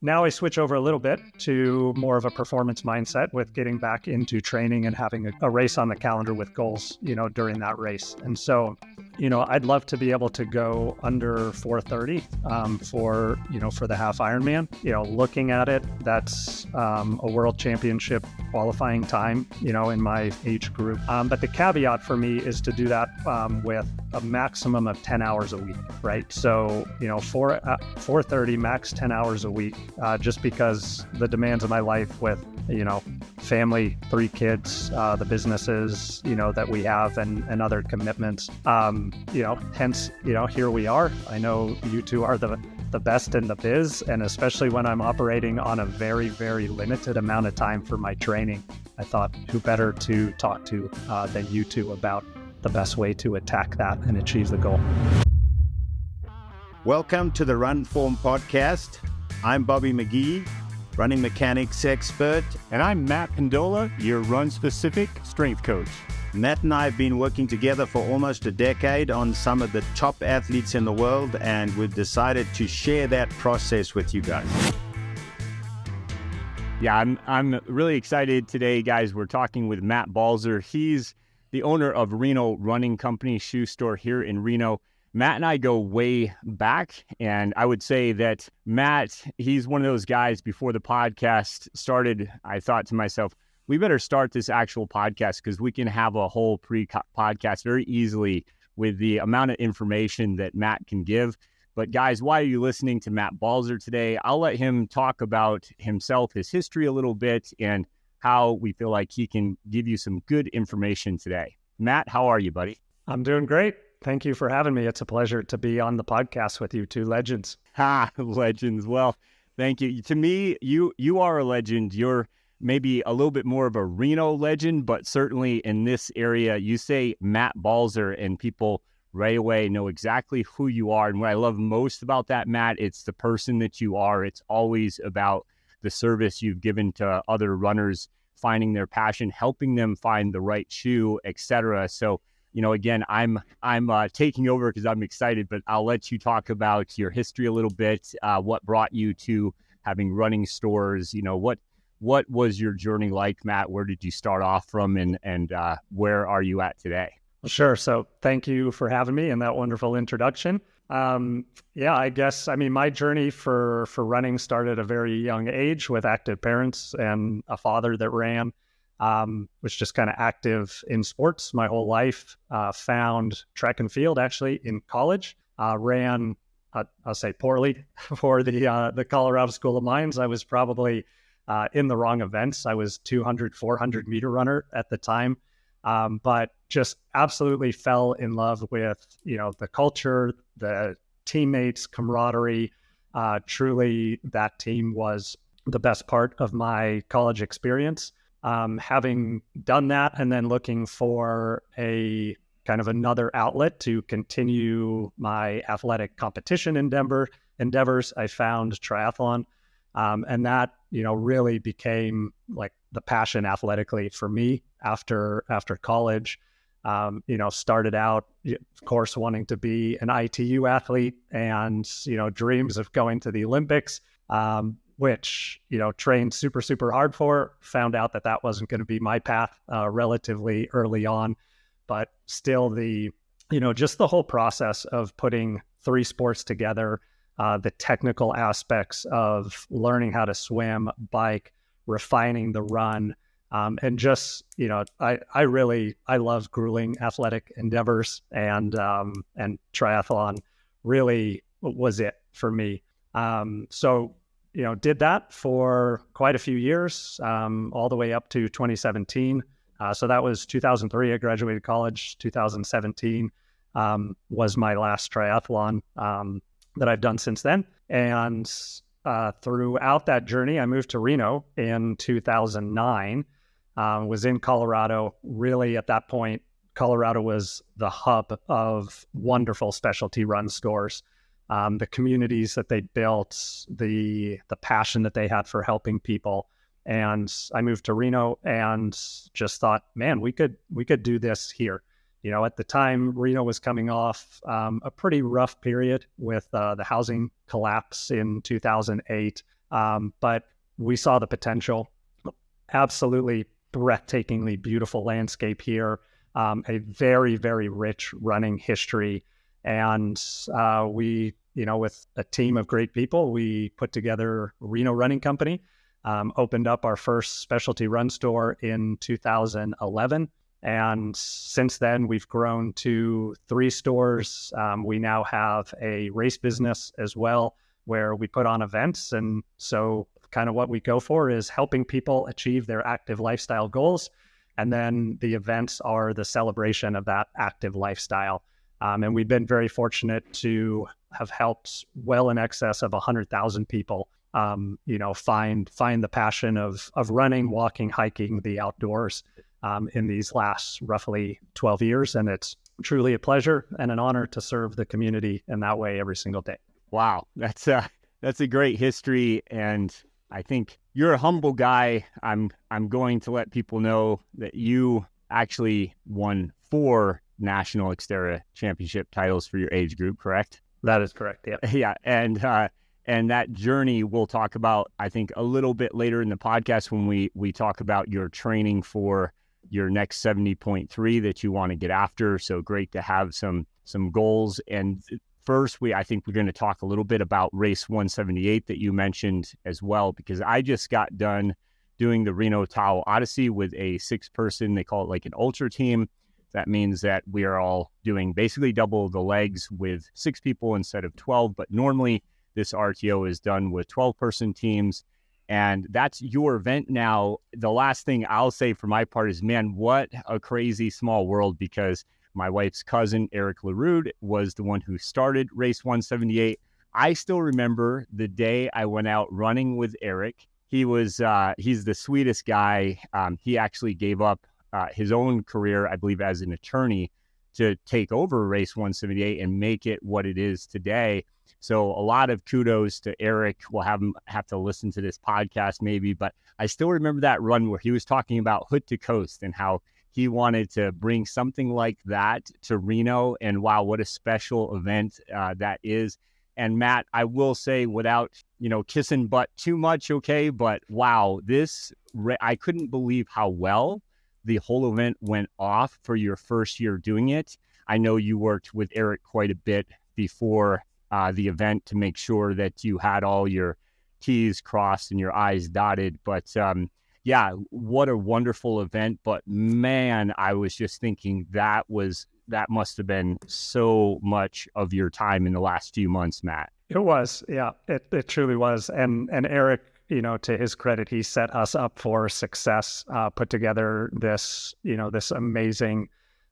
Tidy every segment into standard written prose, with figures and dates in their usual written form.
now I switch over a little bit to more of a performance mindset with getting back into training and having a race on the calendar with goals, during that race. And so, I'd love to be able to go under 4:30 for the half Ironman. Looking at it, that's a world championship qualifying time, in my age group. But the caveat for me is to do that with a maximum of 10 hours a week, right? So, 4:30, max 10 hours a week, just because the demands of my life with, family, 3 kids, the businesses, that we have and other commitments. Hence, here we are. I know you two are the best in the biz, and especially when I'm operating on a very, very limited amount of time for my training, I thought who better to talk to than you two about the best way to attack that and achieve the goal. Welcome to the Run Form Podcast. I'm Bobby McGee, running mechanics expert. And I'm Matt Pendola, your run-specific strength coach. Matt and I have been working together for almost a decade on some of the top athletes in the world, and we've decided to share that process with you guys. Yeah, I'm really excited today, guys. We're talking with Matt Balzer. He's the owner of Reno Running Company, shoe store here in Reno. Matt and I go way back, and I would say that Matt, he's one of those guys. Before the podcast started, I thought to myself, we better start this actual podcast because we can have a whole pre-podcast very easily with the amount of information that Matt can give. But guys, why are you listening to Matt Balzer today? I'll let him talk about himself, his history a little bit, and how we feel like he can give you some good information today. Matt, how are you, buddy? I'm doing great. Thank you for having me. It's a pleasure to be on the podcast with you two legends. Legends. Well, thank you. To me, you are a legend. You're maybe a little bit more of a Reno legend, but certainly in this area, you say Matt Balzer and people right away know exactly who you are. And what I love most about that, Matt, it's the person that you are. It's always about the service you've given to other runners, finding their passion, helping them find the right shoe, etc. So, again, I'm taking over because I'm excited, but I'll let you talk about your history a little bit, what brought you to having running stores, what was your journey like, Matt? Where did you start off from, and where are you at today? Sure. So thank you for having me and that wonderful introduction. I guess, my journey for running started at a very young age with active parents and a father that ran, was just kind of active in sports my whole life. Found track and field actually in college, ran, I'll say poorly for the Colorado School of Mines. I was probably in the wrong events. I was 200, 400 meter runner at the time. But just absolutely fell in love with, the culture, the teammates, camaraderie. Truly, that team was the best part of my college experience. Having done that and then looking for a kind of another outlet to continue my athletic competition endeavors, I found triathlon. And that, really became like the passion athletically for me after college. Started out, of course, wanting to be an ITU athlete and, dreams of going to the Olympics, which, trained super, super hard for. Found out that wasn't going to be my path relatively early on. But still just the whole process of putting 3 sports together, the technical aspects of learning how to swim, bike, refining the run, and just, I love grueling athletic endeavors, and triathlon really was it for me. So, did that for quite a few years, all the way up to 2017. So that was 2003. I graduated college. 2017 was my last triathlon that I've done since then. And throughout that journey, I moved to Reno in 2009, was in Colorado. Really, at that point, Colorado was the hub of wonderful specialty run stores. The communities that they built, the passion that they had for helping people. And I moved to Reno and just thought, man, we could do this here. At the time, Reno was coming off a pretty rough period with the housing collapse in 2008. But we saw the potential. Absolutely breathtakingly beautiful landscape here, a very, very rich running history. And we, with a team of great people, we put together Reno Running Company, opened up our first specialty run store in 2011. And since then, we've grown to 3 stores. We now have a race business as well, where we put on events. And so kind of what we go for is helping people achieve their active lifestyle goals. And then the events are the celebration of that active lifestyle. And we've been very fortunate to have helped well in excess of 100,000 people, find the passion of running, walking, hiking, the outdoors in these last roughly 12 years. And it's truly a pleasure and an honor to serve the community in that way every single day. Wow, that's a great history, and I think you're a humble guy. I'm going to let people know that you actually won 4 national XTERRA championship titles for your age group, correct? That is correct. Yeah. Yeah, and that journey we'll talk about, I think, a little bit later in the podcast when we talk about your training for your next 70.3 that you want to get after. So great to have some goals. And first, I think we're going to talk a little bit about race 178 that you mentioned as well, because I just got done doing the Reno Tahoe Odyssey with a 6-person, they call it like an ultra team. That means that we are all doing basically double the legs with 6 people instead of 12. But normally this RTO is done with 12-person teams. And that's your event now. The last thing I'll say for my part is, man, what a crazy small world, because my wife's cousin, Eric LaRude, was the one who started race 178. I still remember the day I went out running with Eric. He's the sweetest guy. He actually gave up his own career, I believe, as an attorney to take over race 178 and make it what it is today. So a lot of kudos to Eric. We'll have to listen to this podcast maybe, but I still remember that run where he was talking about hood to coast and how he wanted to bring something like that to Reno. And wow, what a special event that is. And Matt, I will say, without, kissing butt too much, okay, but wow, I couldn't believe how well the whole event went off for your first year doing it. I know you worked with Eric quite a bit before the event to make sure that you had all your T's crossed and your I's dotted. But yeah, what a wonderful event. But man, I was just thinking that must have been so much of your time in the last few months, Matt. It was, yeah, it truly was. And Eric, to his credit, he set us up for success, put together this amazing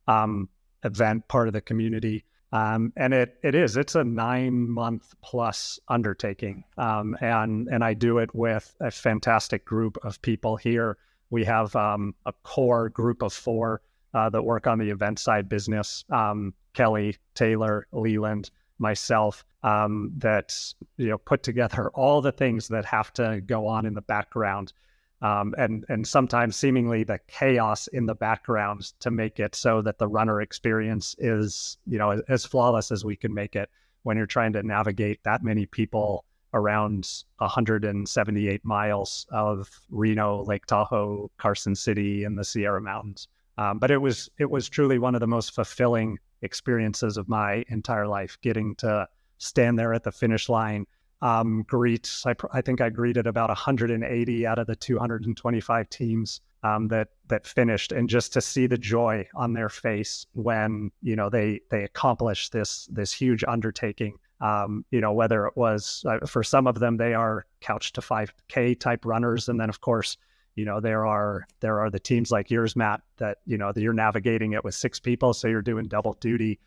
event, part of the community. And it's a 9-month plus undertaking. And I do it with a fantastic group of people here. We have a core group of 4 that work on the event side business, Kelly, Taylor, Leland, myself, that put together all the things that have to go on in the background, and sometimes seemingly the chaos in the background to make it so that the runner experience is as flawless as we can make it when you're trying to navigate that many people around 178 miles of Reno, Lake Tahoe, Carson City, and the Sierra Mountains. But it was truly one of the most fulfilling experiences of my entire life, getting to stand there at the finish line, I think I greeted about 180 out of the 225 teams that finished, and just to see the joy on their face when they accomplished this huge undertaking. Whether it was for some of them, they are couch to 5K type runners, and then of course there are the teams like yours, Matt, that you're navigating it with 6 people, so you're doing double duty.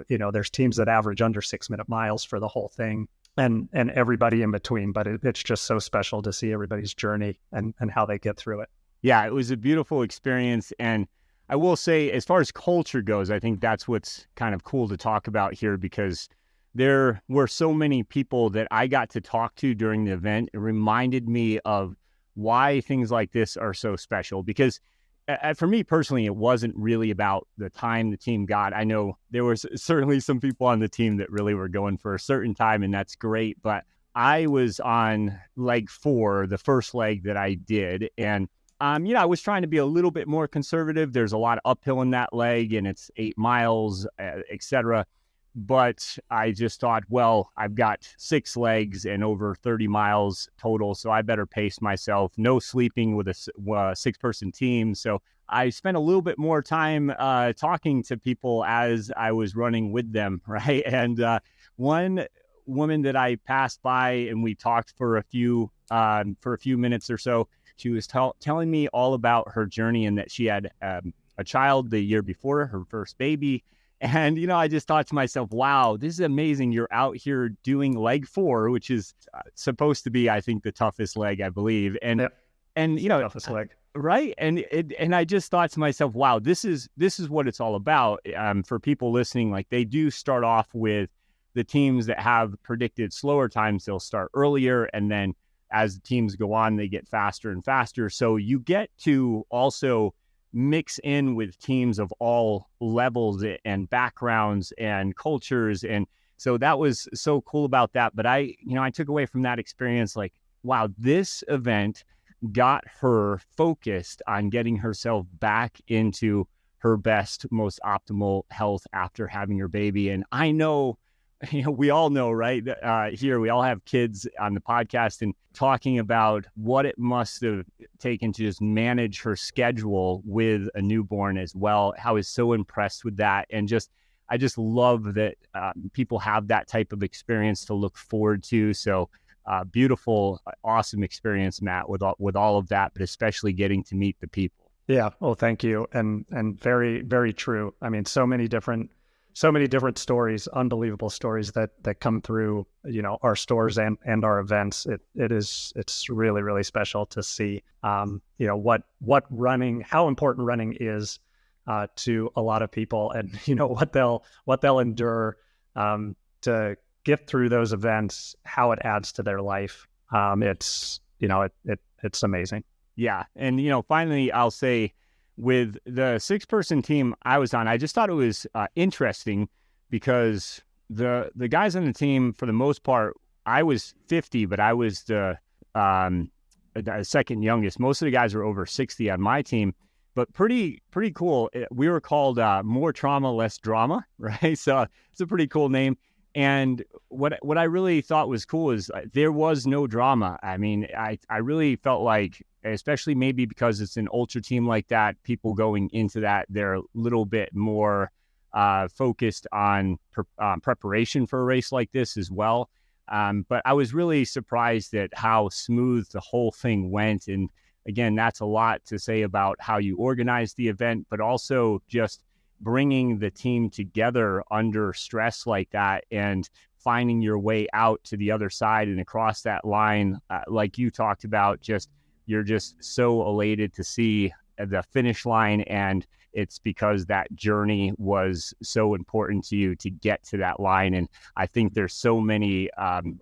There's teams that average under 6-minute miles for the whole thing, and everybody in between. But it's just so special to see everybody's journey and how they get through it. Yeah, it was a beautiful experience. And I will say, as far as culture goes, I think that's what's kind of cool to talk about here, because there were so many people that I got to talk to during the event. It reminded me of why things like this are so special, because for me personally, it wasn't really about the time the team got. I know there was certainly some people on the team that really were going for a certain time, and that's great. But I was on leg 4, the first leg that I did. And, I was trying to be a little bit more conservative. There's a lot of uphill in that leg and it's 8 miles, etc. But I just thought, well, I've got 6 legs and over 30 miles total, so I better pace myself. No sleeping with a 6-person team. So I spent a little bit more time talking to people as I was running with them, right? And one woman that I passed by and we talked for a few minutes or so, she was telling me all about her journey and that she had a child the year before, her first baby. And, I just thought to myself, wow, this is amazing. You're out here doing leg 4, which is supposed to be, I think, the toughest leg, I believe. And, Yep. and Toughest leg. right. And I just thought to myself, wow, this is what it's all about. For people listening, like they do start off with the teams that have predicted slower times. They'll start earlier. And then as the teams go on, they get faster and faster. So you get to also mix in with teams of all levels and backgrounds and cultures. And so that was so cool about that. But I took away from that experience, like, wow, this event got her focused on getting herself back into her best, most optimal health after having her baby. And I know, we all know, right? Here, we all have kids on the podcast and talking about what it must have taken to just manage her schedule with a newborn as well. I was so impressed with that. And I just love that people have that type of experience to look forward to. So beautiful, awesome experience, Matt, with all of that, but especially getting to meet the people. Yeah. Oh, thank you. And very, very true. I mean, so many different stories, unbelievable stories that come through, our stores and our events. It's really, really special to see, what running, how important running is to a lot of people, and what they'll endure to get through those events, how it adds to their life. It's amazing. Yeah. And, finally, I'll say, with the 6-person team I was on, I just thought it was interesting because the guys on the team, for the most part, I was 50, but I was the second youngest. Most of the guys were over 60 on my team, but pretty cool. We were called More Trauma, Less Drama, right? So it's a pretty cool name. And what I really thought was cool is there was no drama. I mean, I really felt like, especially maybe because it's an ultra team like that, people going into that, they're a little bit more focused on preparation for a race like this as well. But I was really surprised at how smooth the whole thing went. And again, that's a lot to say about how you organize the event, but also just bringing the team together under stress like that and finding your way out to the other side and across that line, like you talked about. You're just so elated to see the finish line, and it's because that journey was so important to you to get to that line. And I think there's so many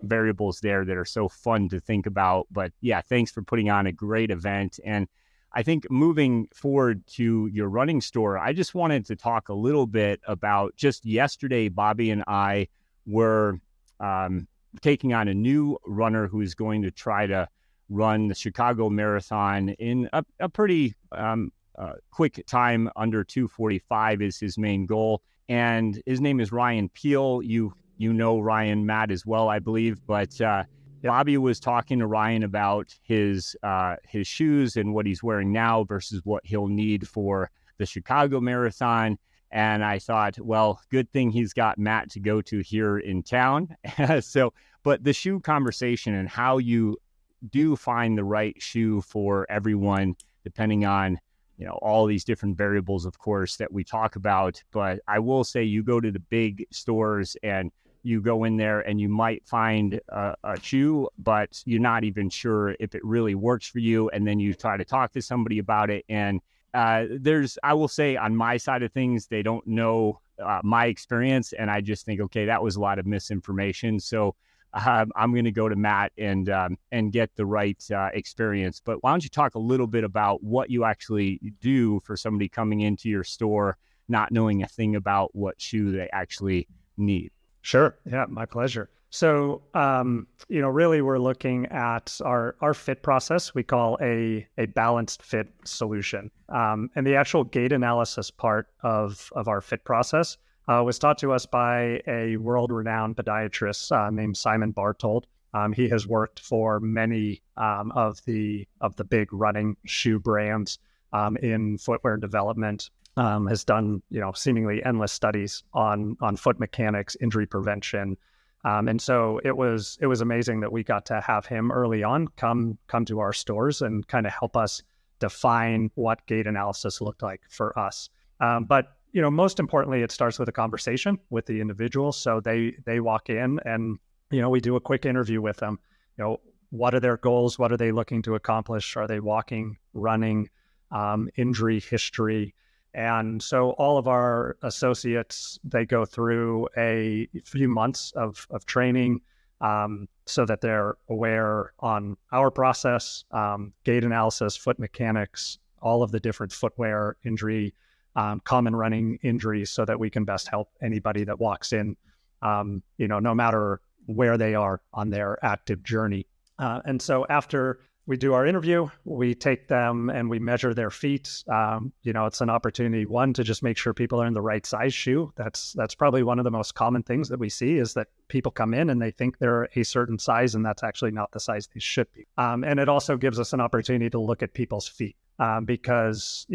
variables there that are so fun to think about. But yeah, thanks for putting on a great event. And I think moving forward to your running store, I just wanted to talk a little bit about just yesterday, Bobby and I were taking on a new runner who's going to try to run the Chicago Marathon in a pretty quick time. Under 2:45 is his main goal. And his name is Ryan Peel. You know Ryan, Matt, as well, I believe. But Bobby was talking to Ryan about his shoes and what he's wearing now versus what he'll need for the Chicago Marathon. And I thought, well, good thing he's got Matt to go to here in town. But the shoe conversation and how you do find the right shoe for everyone, depending on, all these different variables, of course, that we talk about. But I will say, you go to the big stores and you go in there and you might find a shoe, but you're not even sure if it really works for you. And then you try to talk to somebody about it. And I will say, on my side of things, they don't know my experience. And I just think, okay, that was a lot of misinformation. So I'm going to go to Matt and get the right experience. But why don't you talk a little bit about what you actually do for somebody coming into your store, not knowing a thing about what shoe they actually need? Sure. Yeah, my pleasure. So, really we're looking at our fit process we call a balanced fit solution. And the actual gait analysis part of our fit process was taught to us by a world-renowned podiatrist named Simon Bartold. He has worked for many of the big running shoe brands in footwear development. Has done seemingly endless studies on foot mechanics, injury prevention, and so it was amazing that we got to have him early on come to our stores and kind of help us define what gait analysis looked like for us. But most importantly, it starts with a conversation with the individual. So they walk in and we do a quick interview with them. What are their goals? What are they looking to accomplish? Are they walking, running, injury history? And so all of our associates, they go through a few months of training so that they're aware on our process, gait analysis, foot mechanics, all of the different footwear injury, common running injuries, so that we can best help anybody that walks in, no matter where they are on their active journey. And so after we do our interview, we take them and we measure their feet. It's an opportunity, one, to just make sure people are in the right size shoe. That's probably one of the most common things that we see, is that people come in and they think they're a certain size, and that's actually not the size they should be. And it also gives us an opportunity to look at people's feet because,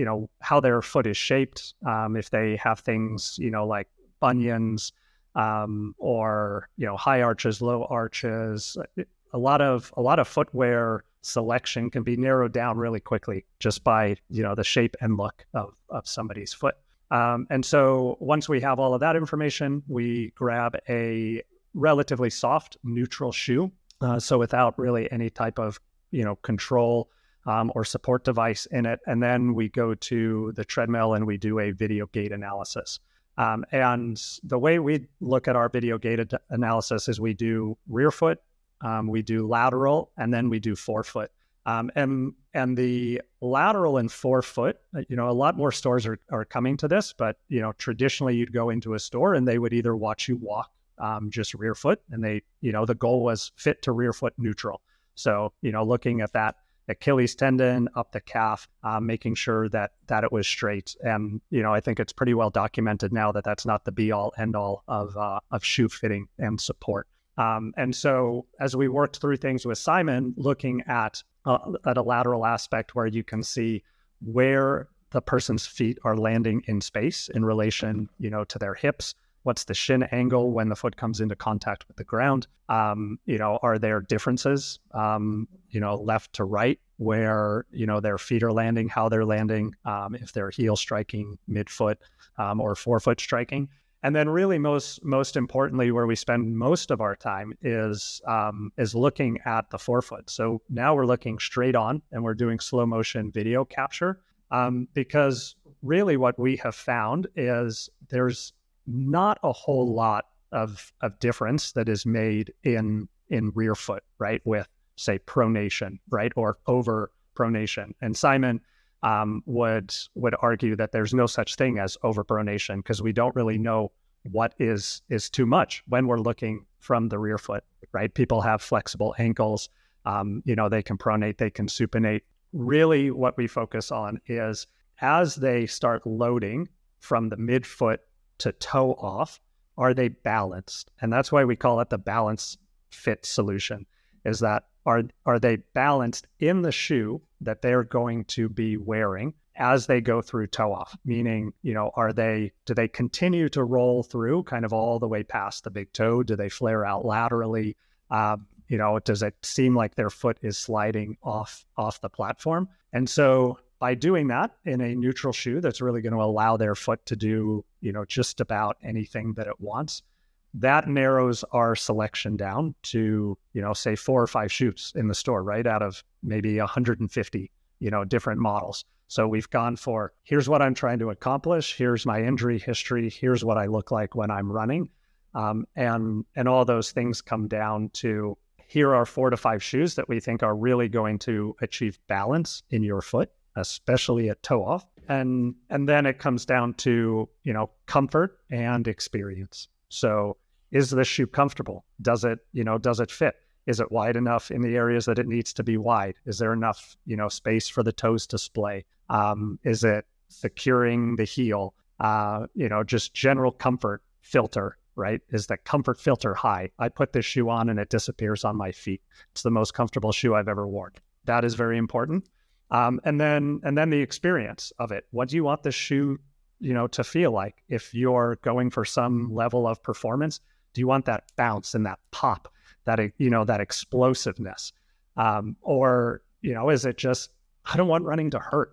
how their foot is shaped, if they have things, like bunions or, high arches, low arches. A lot of footwear selection can be narrowed down really quickly just by the shape and look of somebody's foot. And so once we have all of that information, we grab a relatively soft, neutral shoe. So without really any type of control or support device in it. And then we go to the treadmill and we do a video gait analysis. And the way we look at our video gait analysis is we do rear foot, we do lateral, and then we do forefoot. And the lateral and forefoot, a lot more stores are coming to this, but, traditionally you'd go into a store and they would either watch you walk just rear foot, and the goal was fit to rear foot neutral. So, looking at that Achilles tendon up the calf, making sure that it was straight. And, I think it's pretty well documented now that that's not the be all end all of shoe fitting and support. And so as we worked through things with Simon, looking at a lateral aspect where you can see where the person's feet are landing in space in relation, to their hips. What's the shin angle when the foot comes into contact with the ground? Are there differences, left to right, where, their feet are landing, how they're landing, if they're heel striking, midfoot, or forefoot striking. And then really most importantly, where we spend most of our time is looking at the forefoot. So now we're looking straight on and we're doing slow motion video capture because really what we have found is there's not a whole lot of difference that is made in rear foot, right? With say pronation, right? Or over pronation. And Simon would argue that there's no such thing as overpronation because we don't really know what is too much when we're looking from the rear foot, right? People have flexible ankles, they can pronate, they can supinate. Really what we focus on is as they start loading from the midfoot to toe off, are they balanced? And that's why we call it the balance fit solution, is that are they balanced in the shoe that they're going to be wearing as they go through toe off? Meaning, do they continue to roll through kind of all the way past the big toe? Do they flare out laterally? Does it seem like their foot is sliding off the platform? And so by doing that in a neutral shoe that's really going to allow their foot to do, just about anything that it wants, that narrows our selection down to, say 4 or 5 shoes in the store, right? Out of maybe 150, different models. So we've gone for, here's what I'm trying to accomplish. Here's my injury history. Here's what I look like when I'm running. And all those things come down to, here are 4 to 5 shoes that we think are really going to achieve balance in your foot, especially at toe off. And then it comes down to, comfort and experience. So, Is this shoe comfortable? Does it fit? Is it wide enough in the areas that it needs to be wide? Is there enough, space for the toes to splay? Is it securing the heel? Just general comfort filter, right? Is the comfort filter high? I put this shoe on and it disappears on my feet. It's the most comfortable shoe I've ever worn. That is very important. And then the experience of it. What do you want the shoe, to feel like? If you're going for some level of performance, do you want that bounce and that pop, that explosiveness? Or is it just, I don't want running to hurt.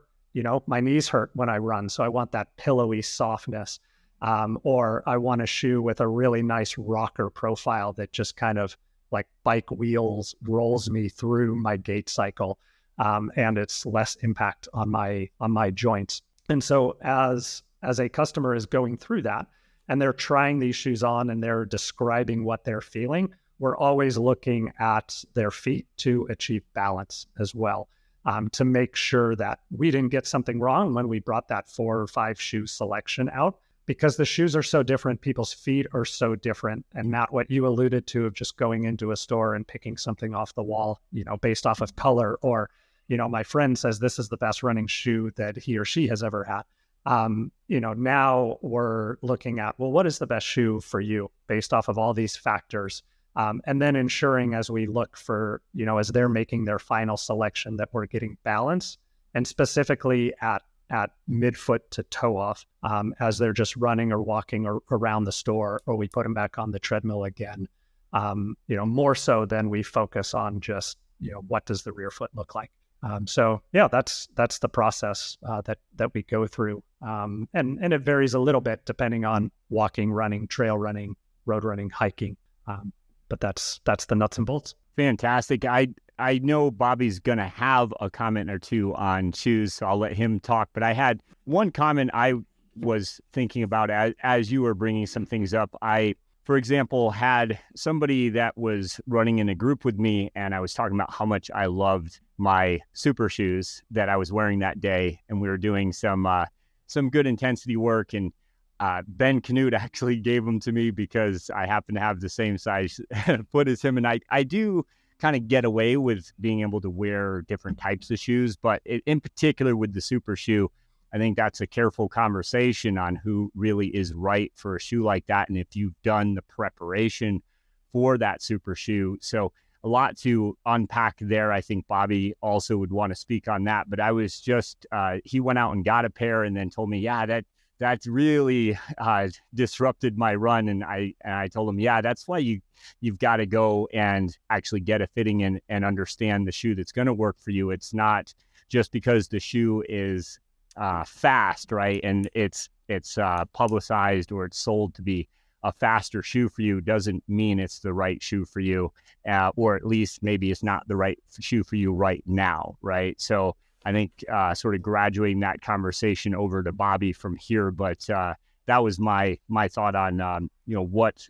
My knees hurt when I run, so I want that pillowy softness. Or I want a shoe with a really nice rocker profile that just kind of like bike wheels rolls me through my gait cycle, and it's less impact on my joints. And so as a customer is going through that and they're trying these shoes on and they're describing what they're feeling, we're always looking at their feet to achieve balance as well, to make sure that we didn't get something wrong when we brought that 4 or 5 shoe selection out, because the shoes are so different. People's feet are so different. And Matt, what you alluded to of just going into a store and picking something off the wall, based off of color, or, my friend says this is the best running shoe that he or she has ever had. Now we're looking at, well, what is the best shoe for you based off of all these factors? And then ensuring as we look for, as they're making their final selection, that we're getting balance, and specifically at midfoot to toe off, as they're just running or walking or around the store, or we put them back on the treadmill again, more so than we focus on just, what does the rear foot look like? So yeah, that's the process that we go through. And it varies a little bit depending on walking, running, trail running, road running, hiking. But that's the nuts and bolts. Fantastic. I know Bobby's going to have a comment or two on shoes, so I'll let him talk. But I had one comment I was thinking about as you were bringing some things up. I, for example, had somebody that was running in a group with me, and I was talking about how much I loved my super shoes that I was wearing that day. And we were doing some good intensity work, and Ben Canute actually gave them to me because I happen to have the same size foot as him. And I do kind of get away with being able to wear different types of shoes, but in particular with the super shoe, I think that's a careful conversation on who really is right for a shoe like that, and if you've done the preparation for that super shoe. So a lot to unpack there. I think Bobby also would want to speak on that, but I was just, he went out and got a pair and then told me, yeah, that's really disrupted my run. And I told him, yeah, that's why you've got to go and actually get a fitting and understand the shoe that's going to work for you. It's not just because the shoe is fast, right? And it's publicized or it's sold to be a faster shoe for you doesn't mean it's the right shoe for you, or at least maybe it's not the right shoe for you right now, right? So I think sort of graduating that conversation over to Bobby from here, but that was my thought on what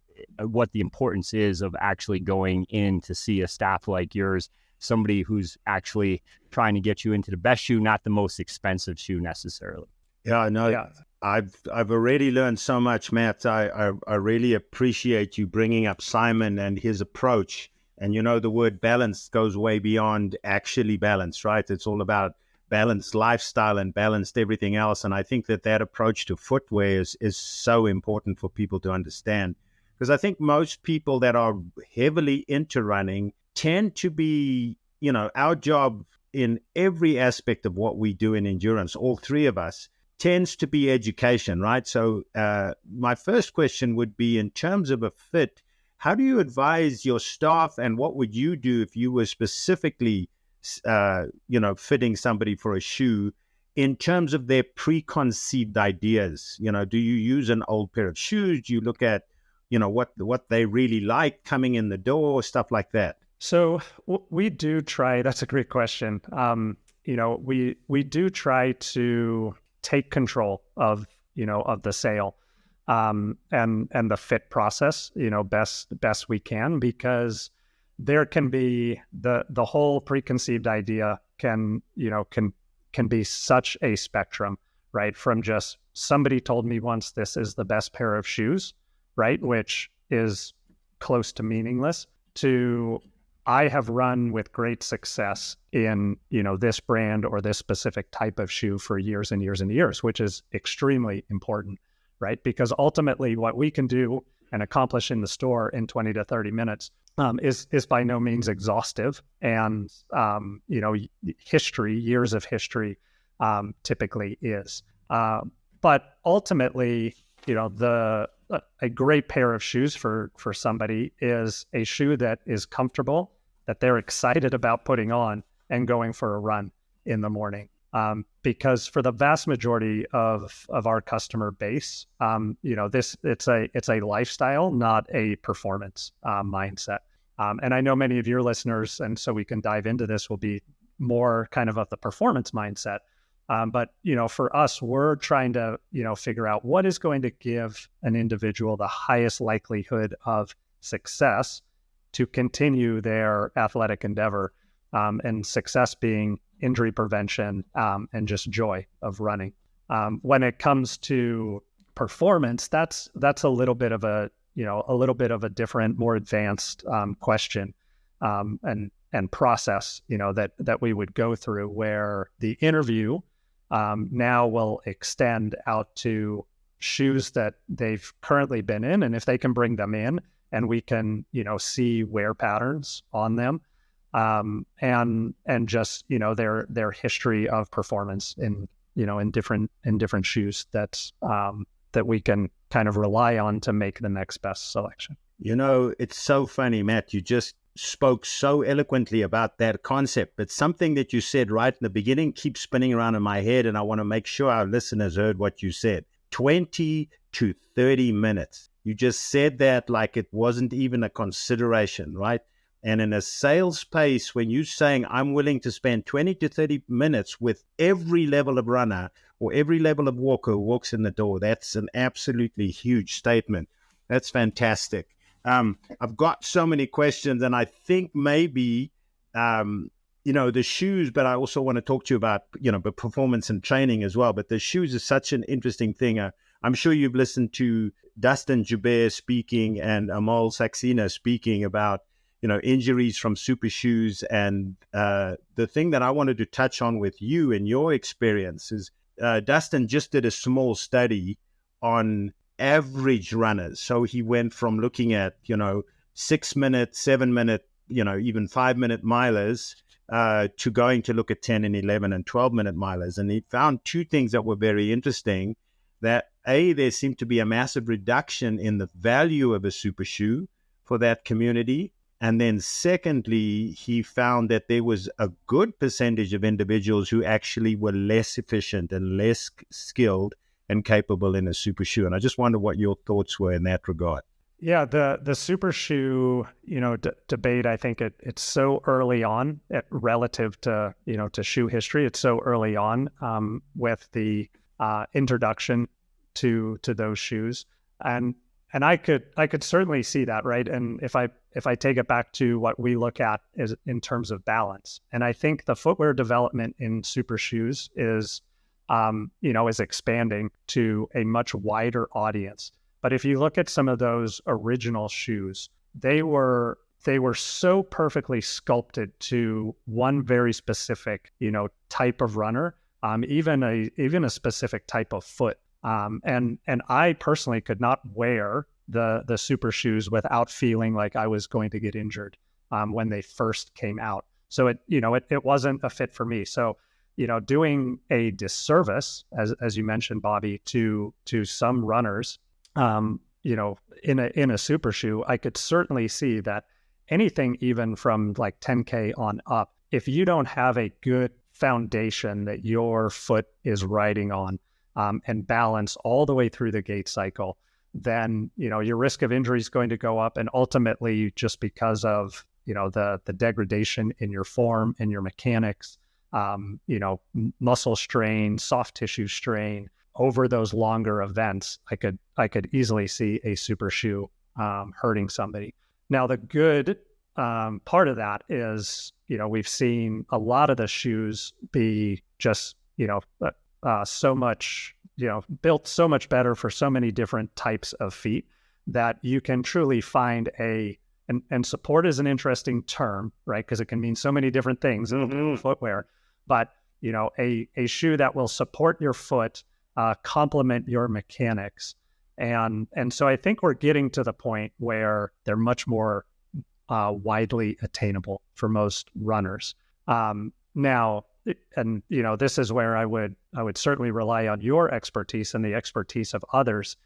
the importance is of actually going in to see a staff like yours, somebody who's actually trying to get you into the best shoe, not the most expensive shoe necessarily. Yeah, no, Yeah. I've already learned so much, Matt. I really appreciate you bringing up Simon and his approach. And the word balance goes way beyond actually balance, right? It's all about balanced lifestyle and balanced everything else. And I think that approach to footwear is so important for people to understand, because I think most people that are heavily into running tend to be, our job in every aspect of what we do in endurance, all three of us, tends to be education, right? So my first question would be, in terms of a fit, how do you advise your staff, and what would you do if you were specifically fitting somebody for a shoe, in terms of their preconceived ideas? Do you use an old pair of shoes? Do you look at, what they really like coming in the door, stuff like that? So we do try, that's a great question. We do try to take control of the sale, and the fit process, best we can, because there can be the whole preconceived idea can be such a spectrum, right? From just somebody told me once this is the best pair of shoes, right? Which is close to meaningless to I have run with great success in, this brand or this specific type of shoe for years and years and years, which is extremely important, right? Because ultimately what we can do and accomplish in the store in 20 to 30 minutes is by no means exhaustive. And, years of history typically is. But ultimately, a great pair of shoes for somebody is a shoe that is comfortable, that they're excited about putting on and going for a run in the morning. Because for the vast majority of our customer base, it's a lifestyle, not a performance mindset. And I know many of your listeners, and so we can dive into this, will be more kind of the performance mindset. But, for us, we're trying to, figure out what is going to give an individual the highest likelihood of success to continue their athletic endeavor, and success being injury prevention and just joy of running. When it comes to performance, that's a little bit of a different, more advanced question and process, that we would go through, where the interview now will extend out to shoes that they've currently been in, and if they can bring them in and we can, see wear patterns on them, and just, their history of performance in different shoes that we can kind of rely on to make the next best selection. It's so funny, Matt, you just spoke so eloquently about that concept, but something that you said right in the beginning keeps spinning around in my head, and I want to make sure our listeners heard what you said. 20 to 30 minutes. You just said that like it wasn't even a consideration, right? And in a sales space, when you're saying I'm willing to spend 20 to 30 minutes with every level of runner or every level of walker who walks in the door, that's an absolutely huge statement. That's fantastic. I've got so many questions, and I think maybe, the shoes, but I also want to talk to you about, but performance and training as well. But the shoes is such an interesting thing. I'm sure you've listened to Dustin Joubert speaking and Amal Saxena speaking about, injuries from super shoes. And the thing that I wanted to touch on with you and your experience is Dustin just did a small study on average runners. So he went from looking at, 6 minute, 7 minute, even 5 minute milers to going to look at 10 and 11 and 12 minute milers. And he found two things that were very interesting: that there seemed to be a massive reduction in the value of a super shoe for that community. And then secondly, he found that there was a good percentage of individuals who actually were less efficient and less skilled and capable in a super shoe. And I just wonder what your thoughts were in that regard. Yeah, the super shoe, debate, I think it's so early on relative to, to shoe history. It's so early on with the introduction to those shoes. And I could certainly see that, right? And if I take it back to what we look at is in terms of balance, and I think the footwear development in super shoes is expanding to a much wider audience. But if you look at some of those original shoes, they were so perfectly sculpted to one very specific, type of runner, even a specific type of foot. And I personally could not wear the super shoes without feeling like I was going to get injured when they first came out. So it wasn't a fit for me. So, doing a disservice, as you mentioned, Bobby, to some runners, in a super shoe, I could certainly see that anything even from like 10K on up, if you don't have a good foundation that your foot is riding on, and balance all the way through the gait cycle, then, your risk of injury is going to go up. And ultimately, just because of, the degradation in your form and your mechanics, muscle strain, soft tissue strain over those longer events, I could easily see a super shoe hurting somebody. Now, the good part of that is, we've seen a lot of the shoes be just, so much, built so much better for so many different types of feet that you can truly find and support is an interesting term, right? Because it can mean so many different things in footwear, but a shoe that will support your foot, complement your mechanics. And so I think we're getting to the point where they're much more widely attainable for most runners. Now, and this is where I would certainly rely on your expertise and the expertise of others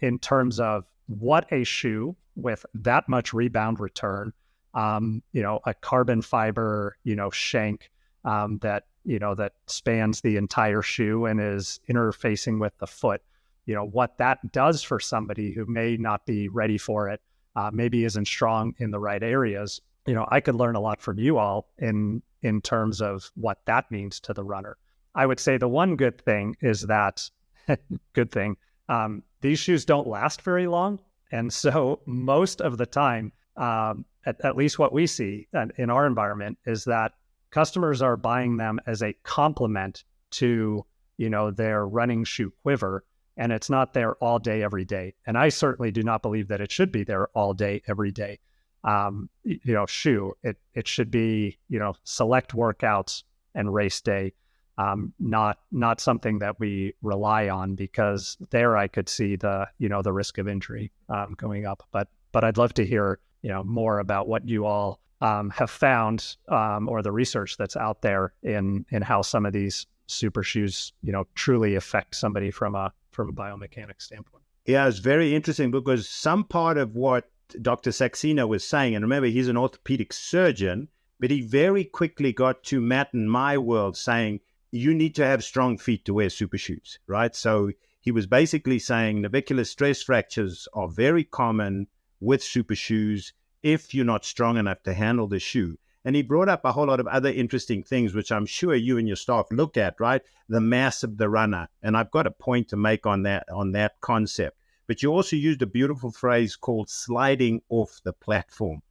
in terms of what a shoe with that much rebound return, a carbon fiber, shank that spans the entire shoe and is interfacing with the foot, what that does for somebody who may not be ready for it, maybe isn't strong in the right areas. I could learn a lot from you all in terms of what that means to the runner. I would say the one good thing is that these shoes don't last very long. And so most of the time, at least what we see in our environment is that customers are buying them as a complement to, their running shoe quiver. And it's not there all day, every day. And I certainly do not believe that it should be there all day, every day. Shoe, it should be, select workouts and race day, not something that we rely on, because there I could see the risk of injury going up. But I'd love to hear, more about what you all have found, or the research that's out there in how some of these super shoes, truly affect somebody from a biomechanics standpoint. Yeah, it's very interesting, because some part of what Dr. Saxena was saying, and remember, he's an orthopedic surgeon, but he very quickly got to Matt and my world saying, you need to have strong feet to wear super shoes, right? So he was basically saying navicular stress fractures are very common with super shoes if you're not strong enough to handle the shoe. And he brought up a whole lot of other interesting things, which I'm sure you and your staff look at, right? The mass of the runner. And I've got a point to make on that concept. But you also used a beautiful phrase called sliding off the platform,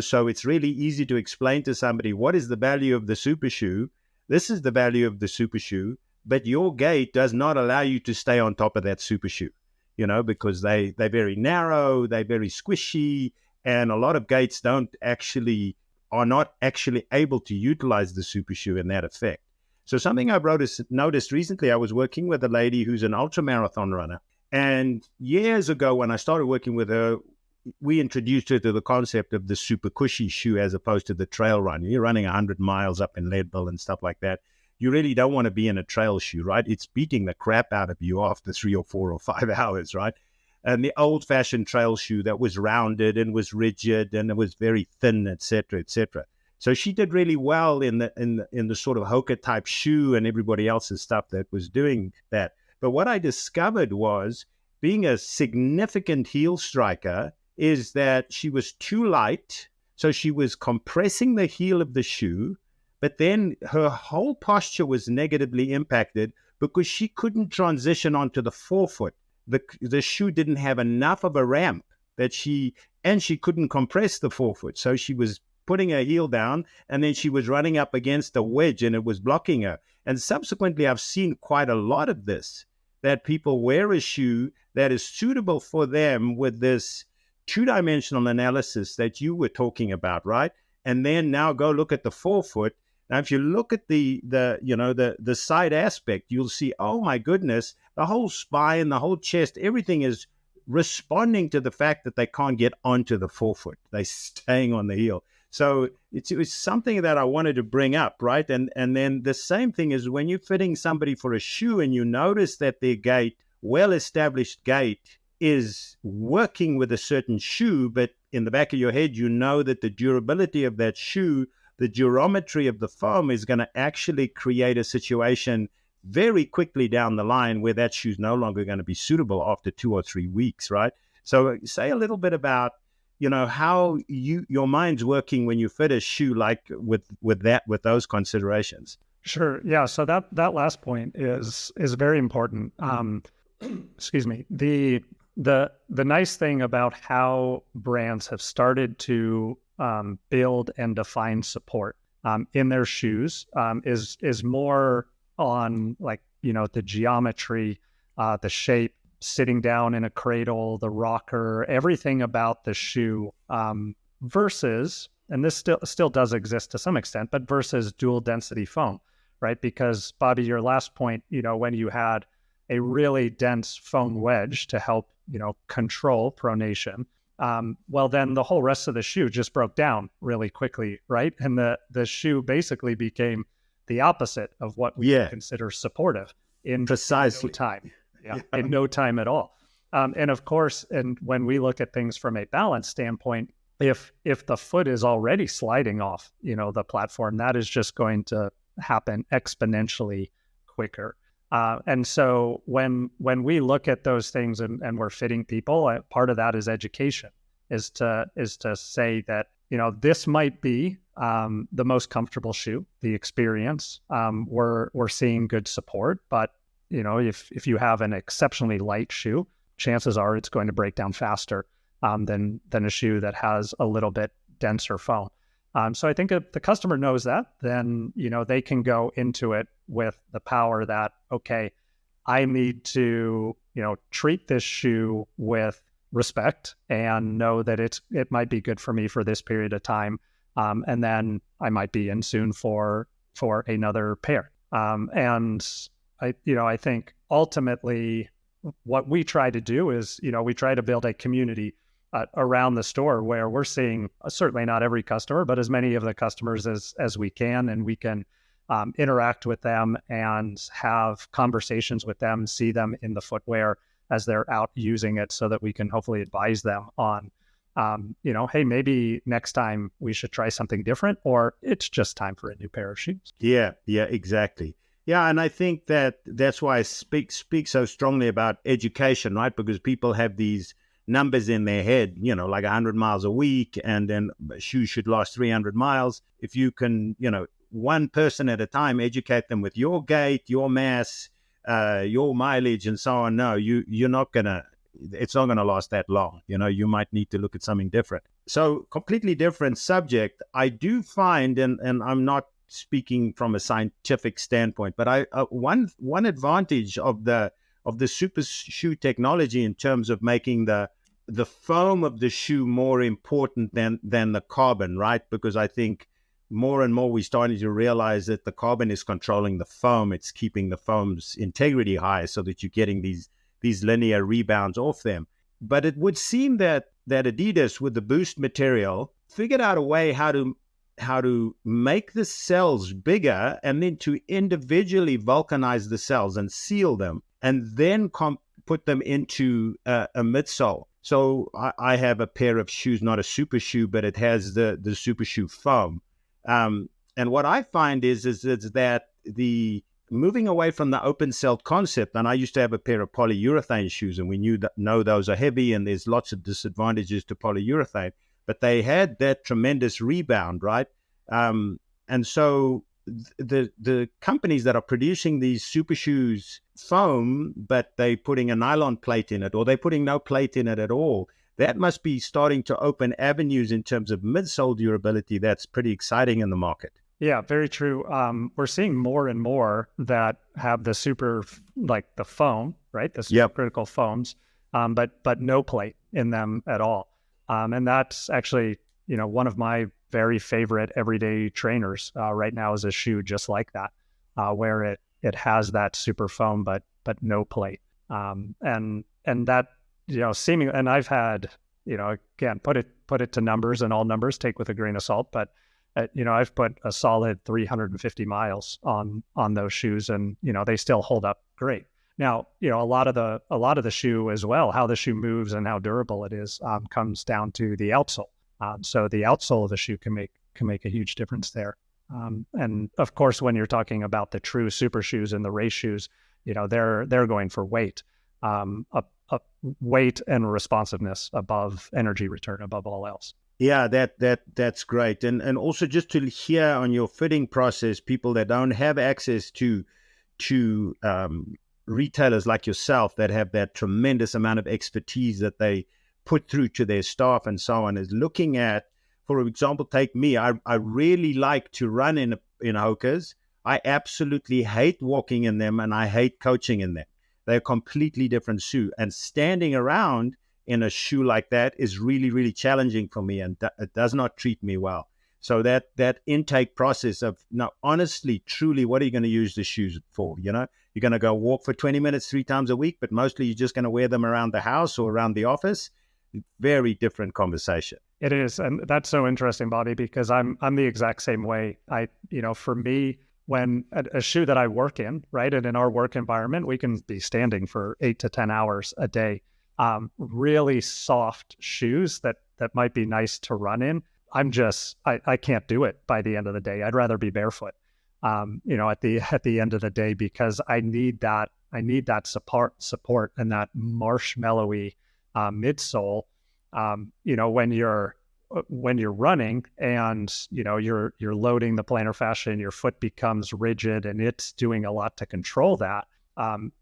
so it's really easy to explain to somebody, what is the value of the super shoe? This is the value of the super shoe, but your gait does not allow you to stay on top of that super shoe, because they're very narrow, they're very squishy, and a lot of gaits are not actually able to utilize the super shoe in that effect. So something I've noticed recently, I was working with a lady who's an ultramarathon runner. And years ago, when I started working with her, we introduced her to the concept of the super cushy shoe as opposed to the trail run. You're running 100 miles up in Leadville and stuff like that. You really don't want to be in a trail shoe, right? It's beating the crap out of you after 3 or 4 or 5 hours, right? And the old-fashioned trail shoe that was rounded and was rigid and it was very thin, et cetera, et cetera. So she did really well in the sort of Hoka type shoe and everybody else's stuff that was doing that. But what I discovered was, being a significant heel striker, is that she was too light. So she was compressing the heel of the shoe, but then her whole posture was negatively impacted because she couldn't transition onto the forefoot. The shoe didn't have enough of a ramp and she couldn't compress the forefoot. So she was putting her heel down, and then she was running up against a wedge and it was blocking her. And subsequently, I've seen quite a lot of this, that people wear a shoe that is suitable for them with this two-dimensional analysis that you were talking about, right? And then now go look at the forefoot. Now, if you look at the side aspect, you'll see, oh my goodness, the whole spine, the whole chest, everything is responding to the fact that they can't get onto the forefoot. They're staying on the heel. So it was something that I wanted to bring up, right? And then the same thing is when you're fitting somebody for a shoe and you notice that their gait, well-established gait, is working with a certain shoe, but in the back of your head, you know that the durability of that shoe, the durometry of the foam is going to actually create a situation very quickly down the line where that shoe's no longer going to be suitable after 2 or 3 weeks, right? So say a little bit about, how your mind's working when you fit a shoe, like with those considerations. Sure. Yeah. So that last point is very important. Excuse me. The nice thing about how brands have started to build and define support in their shoes is more on the geometry, the shape, sitting down in a cradle, the rocker, everything about the shoe, versus, and this still does exist to some extent, but versus dual density foam, right? Because Bobby, your last point, when you had a really dense foam wedge to help, control pronation, well, then the whole rest of the shoe just broke down really quickly, right? And the shoe basically became the opposite of what we consider supportive in precisely no time. In no time at all. And of course, and when we look at things from a balance standpoint, if the foot is already sliding off, the platform, that is just going to happen exponentially quicker. And so when we look at those things and we're fitting people, part of that is education, is to say that, this might be the most comfortable shoe, the experience. We're seeing good support, but if you have an exceptionally light shoe, chances are it's going to break down faster than a shoe that has a little bit denser foam. So I think if the customer knows that, then they can go into it with the power that, okay, I need to treat this shoe with respect and know that it might be good for me for this period of time, and then I might be in soon for another pair. And I think ultimately what we try to do is, we try to build a community around the store where we're seeing, certainly not every customer, but as many of the customers as we can, and we can interact with them and have conversations with them, see them in the footwear as they're out using it, so that we can hopefully advise them on, hey, maybe next time we should try something different, or it's just time for a new pair of shoes. Yeah, exactly. Yeah, and I think that's why I speak so strongly about education, right? Because people have these numbers in their head, like 100 miles a week, and then shoes should last 300 miles. If you can, one person at a time, educate them with your gait, your mass, your mileage, and so on. No, it's not gonna last that long. You might need to look at something different. So completely different subject. I do find, and I'm not speaking from a scientific standpoint, but one advantage of the super shoe technology in terms of making the foam of the shoe more important than the carbon, right? Because I think more and more we're starting to realize that the carbon is controlling the foam. It's keeping the foam's integrity high so that you're getting these linear rebounds off them. But it would seem that Adidas, with the Boost material, figured out a way how to make the cells bigger, and then to individually vulcanize the cells and seal them, and then put them into a midsole. So I have a pair of shoes, not a super shoe, but it has the super shoe foam. And what I find is that the moving away from the open cell concept, and I used to have a pair of polyurethane shoes, and we know those are heavy, and there's lots of disadvantages to polyurethane, but they had that tremendous rebound, right? And so the companies that are producing these super shoes foam, but they're putting a nylon plate in it, or they're putting no plate in it at all, that must be starting to open avenues in terms of midsole durability. That's pretty exciting in the market. Yeah, very true. We're seeing more and more that have the super, like the foam, right? The supercritical foams, but no plate in them at all. And that's actually, one of my very favorite everyday trainers right now is a shoe just like that, where it has that super foam, but no plate. And that, seeming, and I've had, again, put it to numbers, and all numbers take with a grain of salt, but I've put a solid 350 miles on those shoes, and they still hold up great. Now, a lot of the shoe as well, how the shoe moves and how durable it is, comes down to the outsole. So the outsole of the shoe can make a huge difference there. And of course, when you're talking about the true super shoes and the race shoes, they're going for weight, weight and responsiveness above energy return, above all else. Yeah, that's great. And also just to hear on your fitting process, people that don't have access to retailers like yourself that have that tremendous amount of expertise that they put through to their staff and so on, is looking at, for example, take me. I really like to run in Hoka's. I absolutely hate walking in them, and I hate coaching in them. They're a completely different shoe. And standing around in a shoe like that is really, really challenging for me, and it does not treat me well. So that intake process of, now, honestly, truly, what are you going to use the shoes for? You know, you're going to go walk for 20 minutes 3 times a week, but mostly you're just going to wear them around the house or around the office. Very different conversation. It is. And that's so interesting, Bobby, because I'm the exact same way. For me, when a shoe that I work in, right, and in our work environment, we can be standing for 8 to 10 hours a day. Really soft shoes that might be nice to run in. I can't do it by the end of the day. I'd rather be barefoot, at the end of the day, because I need that support and that marshmallowy midsole. When you're running and you're loading the plantar fascia and your foot becomes rigid and it's doing a lot to control that,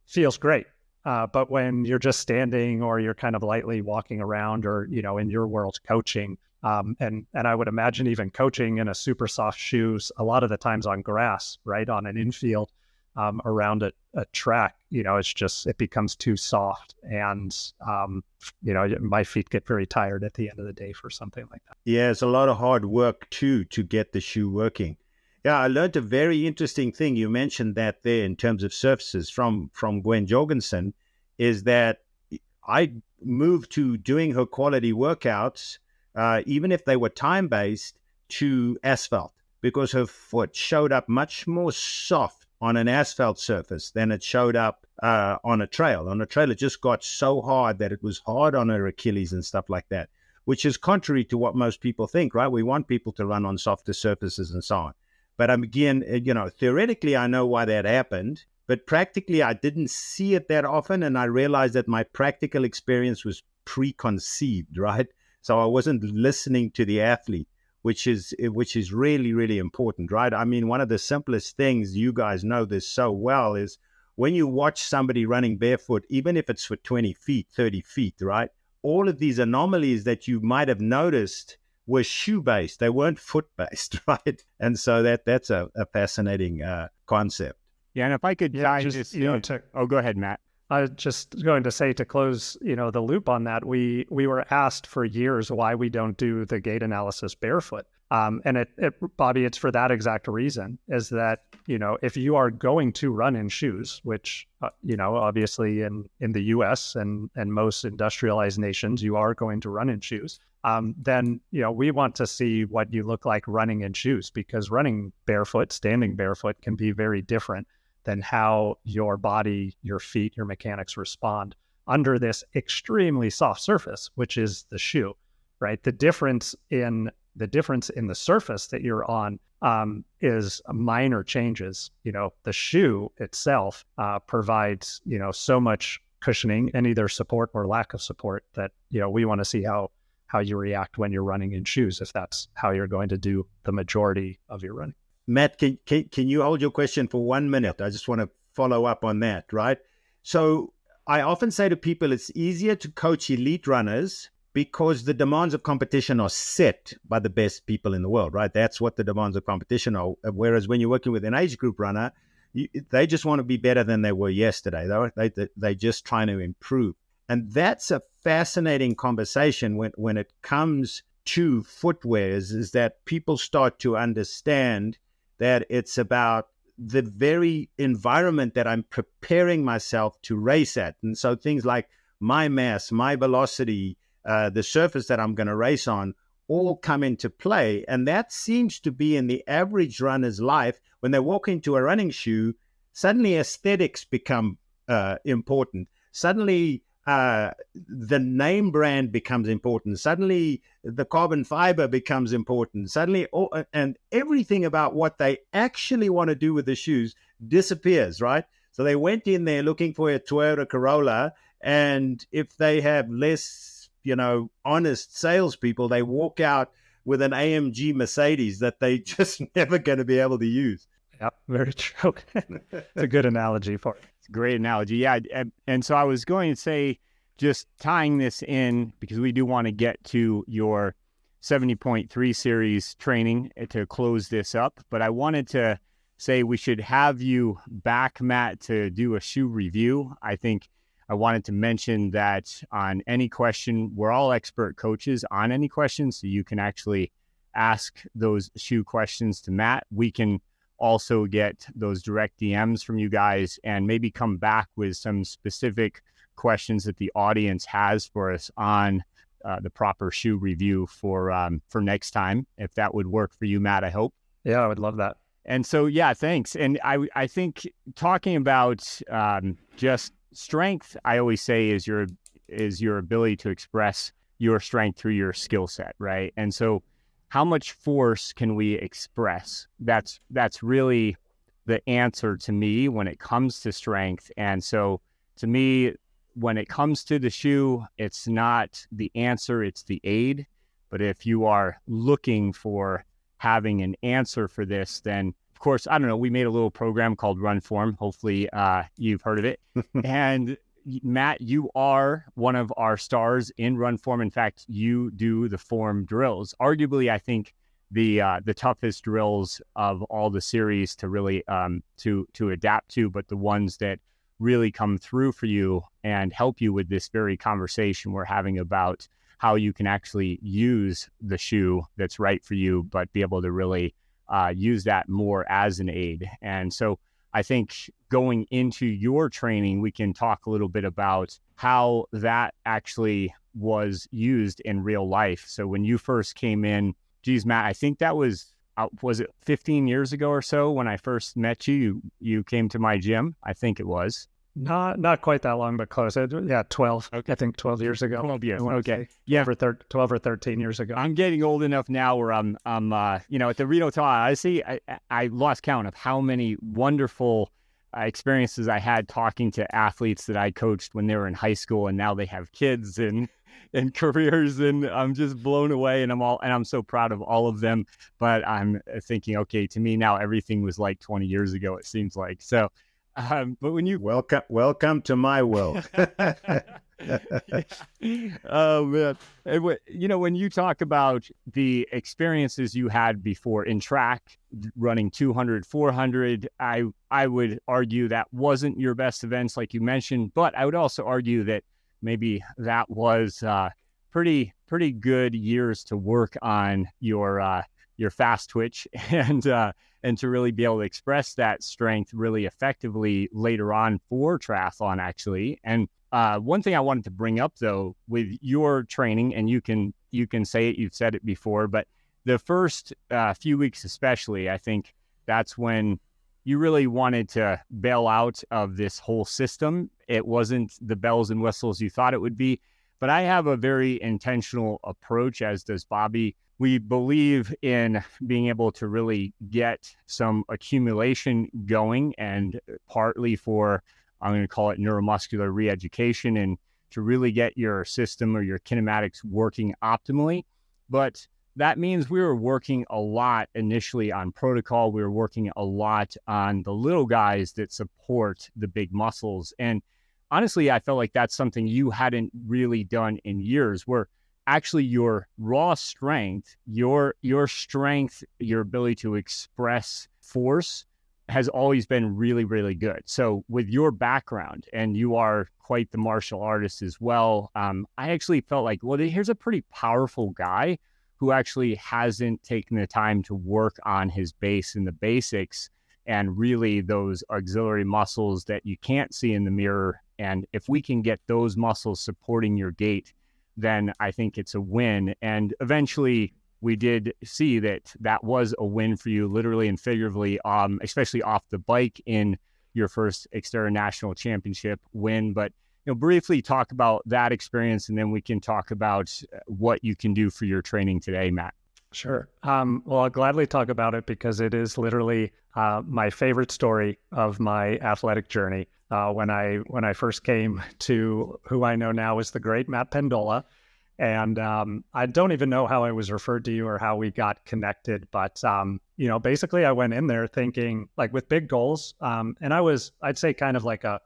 feels great. But when you're just standing or you're kind of lightly walking around, or in your world, coaching, and I would imagine even coaching in a super soft shoes, a lot of the times on grass, right, on an infield, around a track, it becomes too soft, and my feet get very tired at the end of the day for something like that. Yeah, it's a lot of hard work too to get the shoe working. Yeah, I learned a very interesting thing. You mentioned that there in terms of surfaces from Gwen Jorgensen, is that I moved to doing her quality workouts, even if they were time-based, to asphalt, because her foot showed up much more soft on an asphalt surface than it showed up on a trail. On a trail, it just got so hard that it was hard on her Achilles and stuff like that, which is contrary to what most people think, right? We want people to run on softer surfaces and so on. But again, theoretically, I know why that happened, but practically, I didn't see it that often, and I realized that my practical experience was preconceived, right? So I wasn't listening to the athlete, which is really, really important, right? I mean, one of the simplest things, you guys know this so well, is when you watch somebody running barefoot, even if it's for 20 feet, 30 feet, right? All of these anomalies that you might have noticed were shoe-based. They weren't foot-based, right? And so that's a fascinating concept. Yeah, and if I could go ahead, Matt. I was just going to say, to close, the loop on that, we were asked for years why we don't do the gait analysis barefoot. And Bobby, it's for that exact reason, is that, if you are going to run in shoes, which, obviously in the US and most industrialized nations, you are going to run in shoes, then, we want to see what you look like running in shoes, because running barefoot, standing barefoot, can be very different than how your body, your feet, your mechanics respond under this extremely soft surface, which is the shoe, right? The difference in the surface that you're on is minor changes. The shoe itself provides, so much cushioning and either support or lack of support that, we want to see how you react when you're running in shoes, if that's how you're going to do the majority of your running. Matt, can you hold your question for 1 minute? I just want to follow up on that, right? So I often say to people, it's easier to coach elite runners because the demands of competition are set by the best people in the world, right? That's what the demands of competition are. Whereas when you're working with an age group runner, they just want to be better than they were yesterday. They're just trying to improve. And that's a fascinating conversation when it comes to footwear, is that people start to understand that it's about the very environment that I'm preparing myself to race at. And so things like my mass, my velocity, the surface that I'm going to race on, all come into play. And that seems to be in the average runner's life. When they walk into a running shoe, suddenly aesthetics become important. Suddenly the name brand becomes important. Suddenly the carbon fiber becomes important. Suddenly, and everything about what they actually want to do with the shoes disappears, right? So they went in there looking for a Toyota Corolla, and if they have less, honest salespeople, they walk out with an AMG Mercedes that they just never going to be able to use. Yeah, very true. It's a good analogy for it. It's a great analogy. Yeah. And so I was going to say, just tying this in, because we do want to get to your 70.3 series training to close this up, but I wanted to say we should have you back, Matt, to do a shoe review. I think I wanted to mention that on any question, we're all expert coaches on any question, so you can actually ask those shoe questions to Matt. We can also get those direct DMs from you guys and maybe come back with some specific questions that the audience has for us on the proper shoe review for next time, if that would work for you, Matt, I hope. Yeah, I would love that. And so, yeah, thanks. And I think talking about just strength, I always say is your ability to express your strength through your skill set, right? And so how much force can we express? That's really the answer to me when it comes to strength. And so to me, when it comes to the shoe, it's not the answer, it's the aid. But if you are looking for having an answer for this, then of course, I don't know, we made a little program called Run Form. Hopefully you've heard of it. And Matt, you are one of our stars in Run Form. In fact, you do the form drills. Arguably, I think the toughest drills of all the series to really to adapt to, but the ones that really come through for you and help you with this very conversation we're having about how you can actually use the shoe that's right for you, but be able to really use that more as an aid. And so I think going into your training, we can talk a little bit about how that actually was used in real life. So when you first came in, geez, Matt, I think that was it 15 years ago or so when I first met you? You came to my gym, I think it was. Not quite that long, but close. Yeah, 12. Okay. I think 12 years ago. 12 years. Okay. Yeah. 12 or 13 years ago. I'm getting old enough now where I'm at the Reno Triathlon, I lost count of how many wonderful experiences I had talking to athletes that I coached when they were in high school, and now they have kids and careers, and I'm just blown away, and I'm so proud of all of them. But I'm thinking, okay, to me now everything was like 20 years ago, it seems like. So but when you welcome to my world. Oh man, when you talk about the experiences you had before in track, running 200, 400, I would argue that wasn't your best events like you mentioned, but I would also argue that maybe that was pretty good years to work on your fast twitch and to really be able to express that strength really effectively later on for triathlon, actually. And one thing I wanted to bring up, though, with your training, and you can say it, you've said it before, but the first few weeks especially, I think that's when you really wanted to bail out of this whole system. It wasn't the bells and whistles you thought it would be. But I have a very intentional approach, as does Bobby. We believe in being able to really get some accumulation going, and partly for, I'm going to call it neuromuscular re-education, and to really get your system or your kinematics working optimally. But that means we were working a lot initially on protocol. We were working a lot on the little guys that support the big muscles. And honestly, I felt like that's something you hadn't really done in years, where actually your raw strength, your strength, your ability to express force has always been really, really good. So with your background, and you are quite the martial artist as well, I actually felt like, well, here's a pretty powerful guy who actually hasn't taken the time to work on his base and the basics, and really those auxiliary muscles that you can't see in the mirror. And if we can get those muscles supporting your gait, then I think it's a win. And eventually we did see that that was a win for you, literally and figuratively, especially off the bike in your first XTERRA National Championship win. But briefly talk about that experience, and then we can talk about what you can do for your training today, Matt. Sure. Well, I'll gladly talk about it because it is literally my favorite story of my athletic journey. When I first came to who I know now as the great Matt Pendola, and I don't even know how I was referred to you or how we got connected, but basically I went in there thinking like with big goals, and I'd say kind of like a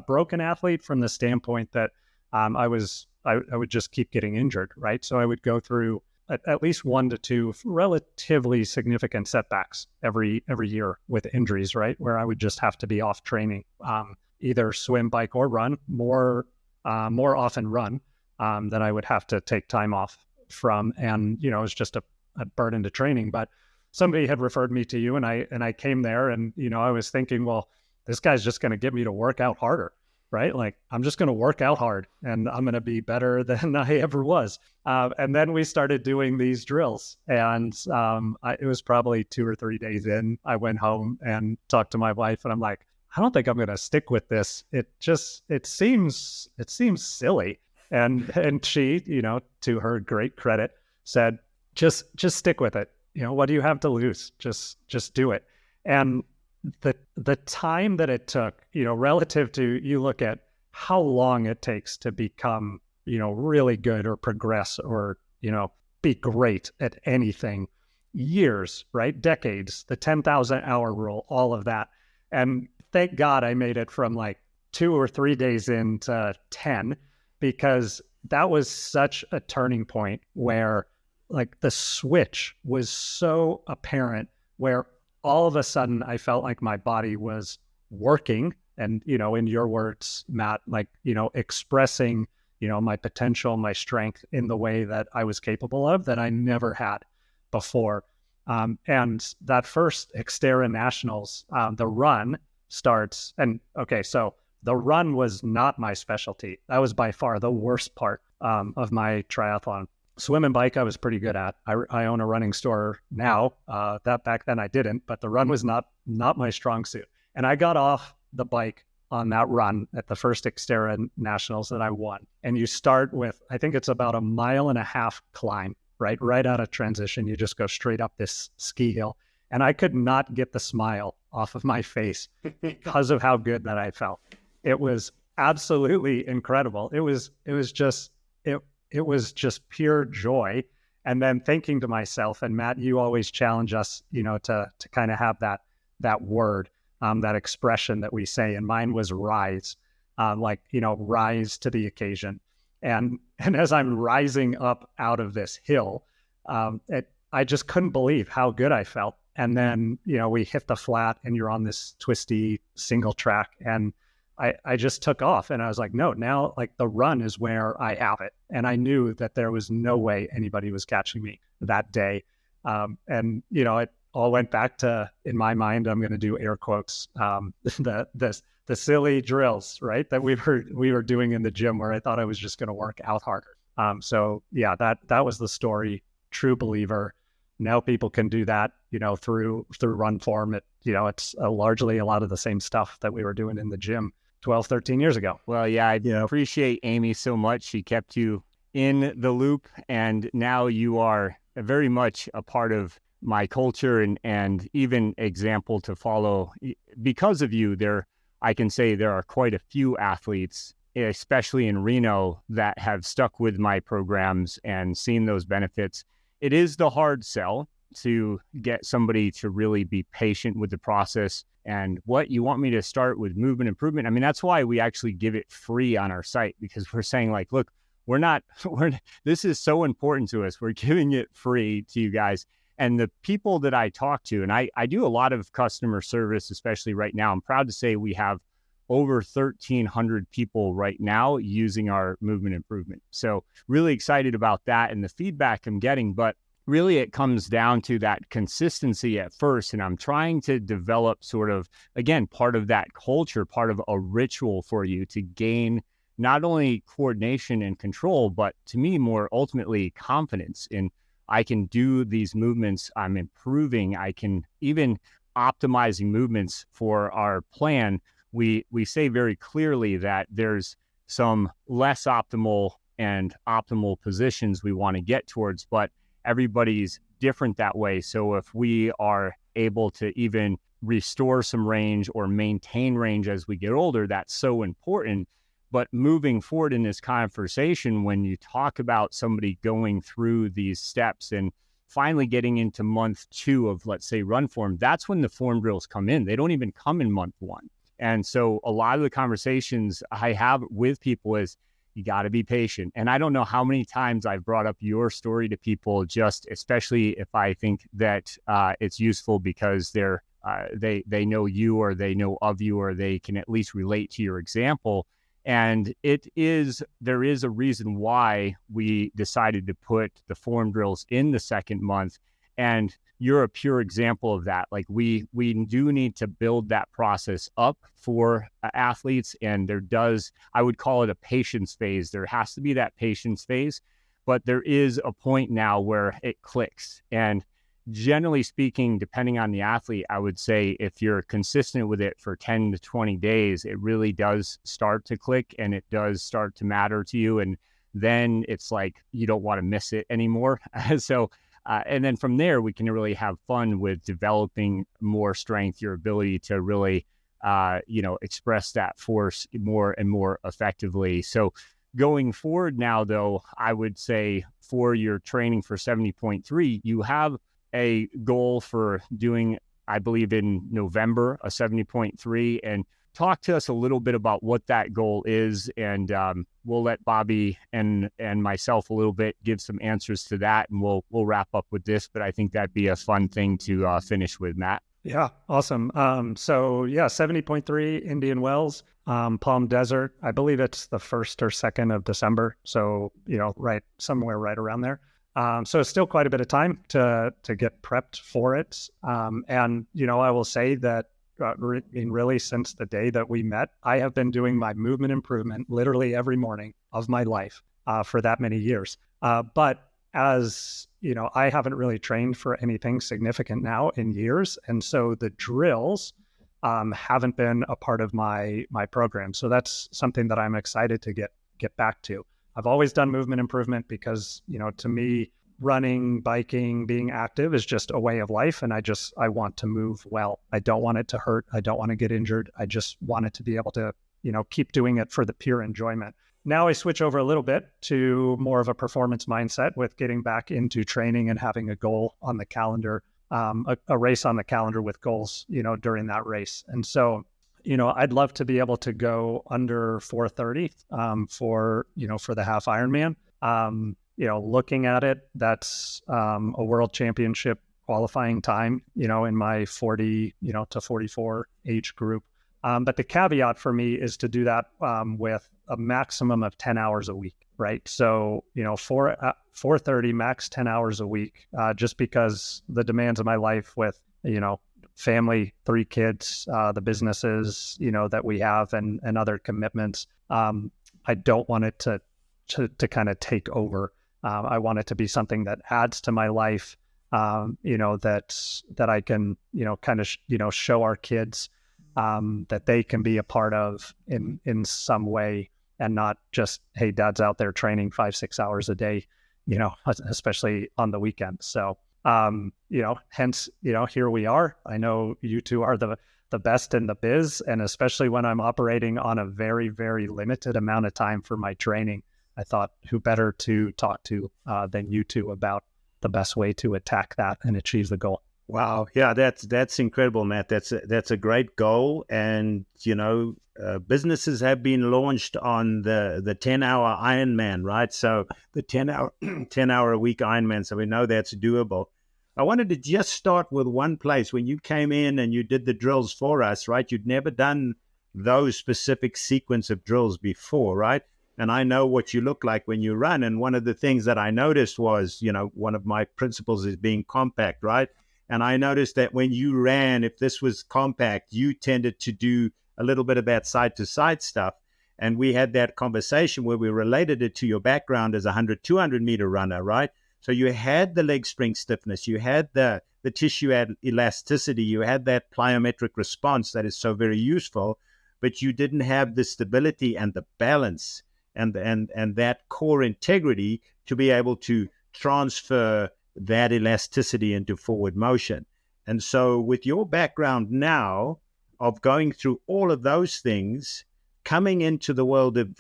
broken athlete from the standpoint that I would just keep getting injured, right? So I would go through at least 1 to 2 relatively significant setbacks every year with injuries, right? Where I would just have to be off training, either swim, bike, or run. More often run, that I would have to take time off from, and it was just a burden to training. But somebody had referred me to you, and I came there, and I was thinking, well, this guy's just going to get me to work out harder, right? Like, I'm just going to work out hard and I'm going to be better than I ever was. And then we started doing these drills, and it was probably 2 or 3 days in, I went home and talked to my wife, and I'm like, I don't think I'm going to stick with this. It seems silly. And she, to her great credit, said, just stick with it. What do you have to lose? Just do it. And the time that it took, relative to, you look at how long it takes to become, really good or progress or, be great at anything, years, right? Decades, the 10,000 hour rule, all of that. And thank God I made it from like 2 or 3 days into 10, because that was such a turning point where like the switch was so apparent, where all of a sudden I felt like my body was working, and, in your words, Matt, like, expressing, my potential, my strength in the way that I was capable of, that I never had before. And that first XTERRA Nationals, the run starts, and okay, so the run was not my specialty. That was by far the worst part of my triathlon. Swim and bike, I was pretty good at. I own a running store now. That back then I didn't, but the run was not my strong suit. And I got off the bike on that run at the first XTERRA Nationals that I won. And you start with, I think it's about 1.5 miles climb, right out of transition. You just go straight up this ski hill. And I could not get the smile off of my face because of how good that I felt. It was absolutely incredible. It was just pure joy. And then thinking to myself, and Matt, you always challenge us, to kind of have that word, that expression that we say, and mine was rise, rise to the occasion. And as I'm rising up out of this hill, I just couldn't believe how good I felt. And then, we hit the flat, and you're on this twisty single track, and I just took off, and I was like, no, now like the run is where I have it. And I knew that there was no way anybody was catching me that day. And, it all went back to, in my mind, I'm going to do air quotes, the silly drills, right? That we were doing in the gym, where I thought I was just going to work out harder. So yeah, that was the story. True believer. Now people can do that, through run form. It's largely a lot of the same stuff that we were doing in the gym 12, 13 years ago. Well, yeah, I appreciate Amy so much. She kept you in the loop, and now you are very much a part of my culture and even example to follow. Because of you, I can say there are quite a few athletes, especially in Reno, that have stuck with my programs and seen those benefits. It is the hard sell to get somebody to really be patient with the process. And what you want me to start with movement improvement. I mean, that's why we actually give it free on our site, because we're saying like, look, this is so important to us. We're giving it free to you guys. And the people that I talk to, and I do a lot of customer service, especially right now. I'm proud to say we have over 1,300 people right now using our movement improvement. So really excited about that and the feedback I'm getting. But really, it comes down to that consistency at first. And I'm trying to develop sort of, again, part of that culture, part of a ritual for you to gain not only coordination and control, but to me, more ultimately, confidence in I can do these movements. I'm improving. I can even optimizing movements for our plan. We say very clearly that there's some less optimal and optimal positions we want to get towards, but everybody's different that way. So if we are able to even restore some range or maintain range as we get older, that's so important. But moving forward in this conversation, when you talk about somebody going through these steps and finally getting into month 2 of, let's say, run form, that's when the form drills come in. They don't even come in month 1. And so a lot of the conversations I have with people is, you got to be patient. And I don't know how many times I've brought up your story to people, just especially if I think that it's useful because they know you, or they know of you, or they can at least relate to your example. And there is a reason why we decided to put the form drills in the second month. And you're a pure example of that. Like we do need to build that process up for athletes. And I would call it a patience phase. There has to be that patience phase, but there is a point now where it clicks. And generally speaking, depending on the athlete, I would say if you're consistent with it for 10 to 20 days, it really does start to click and it does start to matter to you. And then it's like, you don't want to miss it anymore. And then from there, we can really have fun with developing more strength, your ability to really, express that force more and more effectively. So going forward now, though, I would say for your training for 70.3, you have a goal for doing, I believe in November, a 70.3, and talk to us a little bit about what that goal is. And we'll let Bobby and myself a little bit give some answers to that, and we'll wrap up with this. But I think that'd be a fun thing to finish with, Matt. Yeah, awesome. 70.3 Indian Wells, Palm Desert. I believe it's the 1st or 2nd of December. So, somewhere right around there. So it's still quite a bit of time to get prepped for it. And I will say that really since the day that we met, I have been doing my movement improvement literally every morning of my life for that many years. But as I haven't really trained for anything significant now in years. And so the drills haven't been a part of my program. So that's something that I'm excited to get back to. I've always done movement improvement because, to me, running, biking, being active is just a way of life. And I want to move well. I don't want it to hurt. I don't want to get injured. I just want it to be able to, keep doing it for the pure enjoyment. Now I switch over a little bit to more of a performance mindset with getting back into training and having a goal on the calendar, a race on the calendar with goals, during that race. And so, I'd love to be able to go under 4:30 for the half Ironman. Looking at it, that's a world championship qualifying time, in my 40, to 44 age group. But the caveat for me is to do that with a maximum of 10 hours a week, right? So, 4:30 max 10 hours a week, just because the demands of my life with, family, 3 kids, the businesses, that we have and other commitments. I don't want it to kind of take over. I want it to be something that adds to my life, that I can, kind of, show our kids that they can be a part of in some way, and not just, hey, dad's out there training 5-6 hours a day, especially on the weekend. So, hence, here we are. I know you two are the best in the biz, and especially when I'm operating on a very, very limited amount of time for my training, I thought who better to talk to than you two about the best way to attack that and achieve the goal. Wow. Yeah, that's incredible, Matt. That's a great goal. And, businesses have been launched on the 10-hour Ironman, right? So the 10-hour a week Ironman. So we know that's doable. I wanted to just start with one place. When you came in and you did the drills for us, right? You'd never done those specific sequence of drills before, right? And I know what you look like when you run. And one of the things that I noticed was, one of my principles is being compact, right? And I noticed that when you ran, if this was compact, you tended to do a little bit of that side-to-side stuff. And we had that conversation where we related it to your background as a 100, 200-meter runner, right? So you had the leg spring stiffness, you had the tissue elasticity, you had that plyometric response that is so very useful, but you didn't have the stability and the balance and that core integrity to be able to transfer that elasticity into forward motion. And so with your background now of going through all of those things, coming into the world of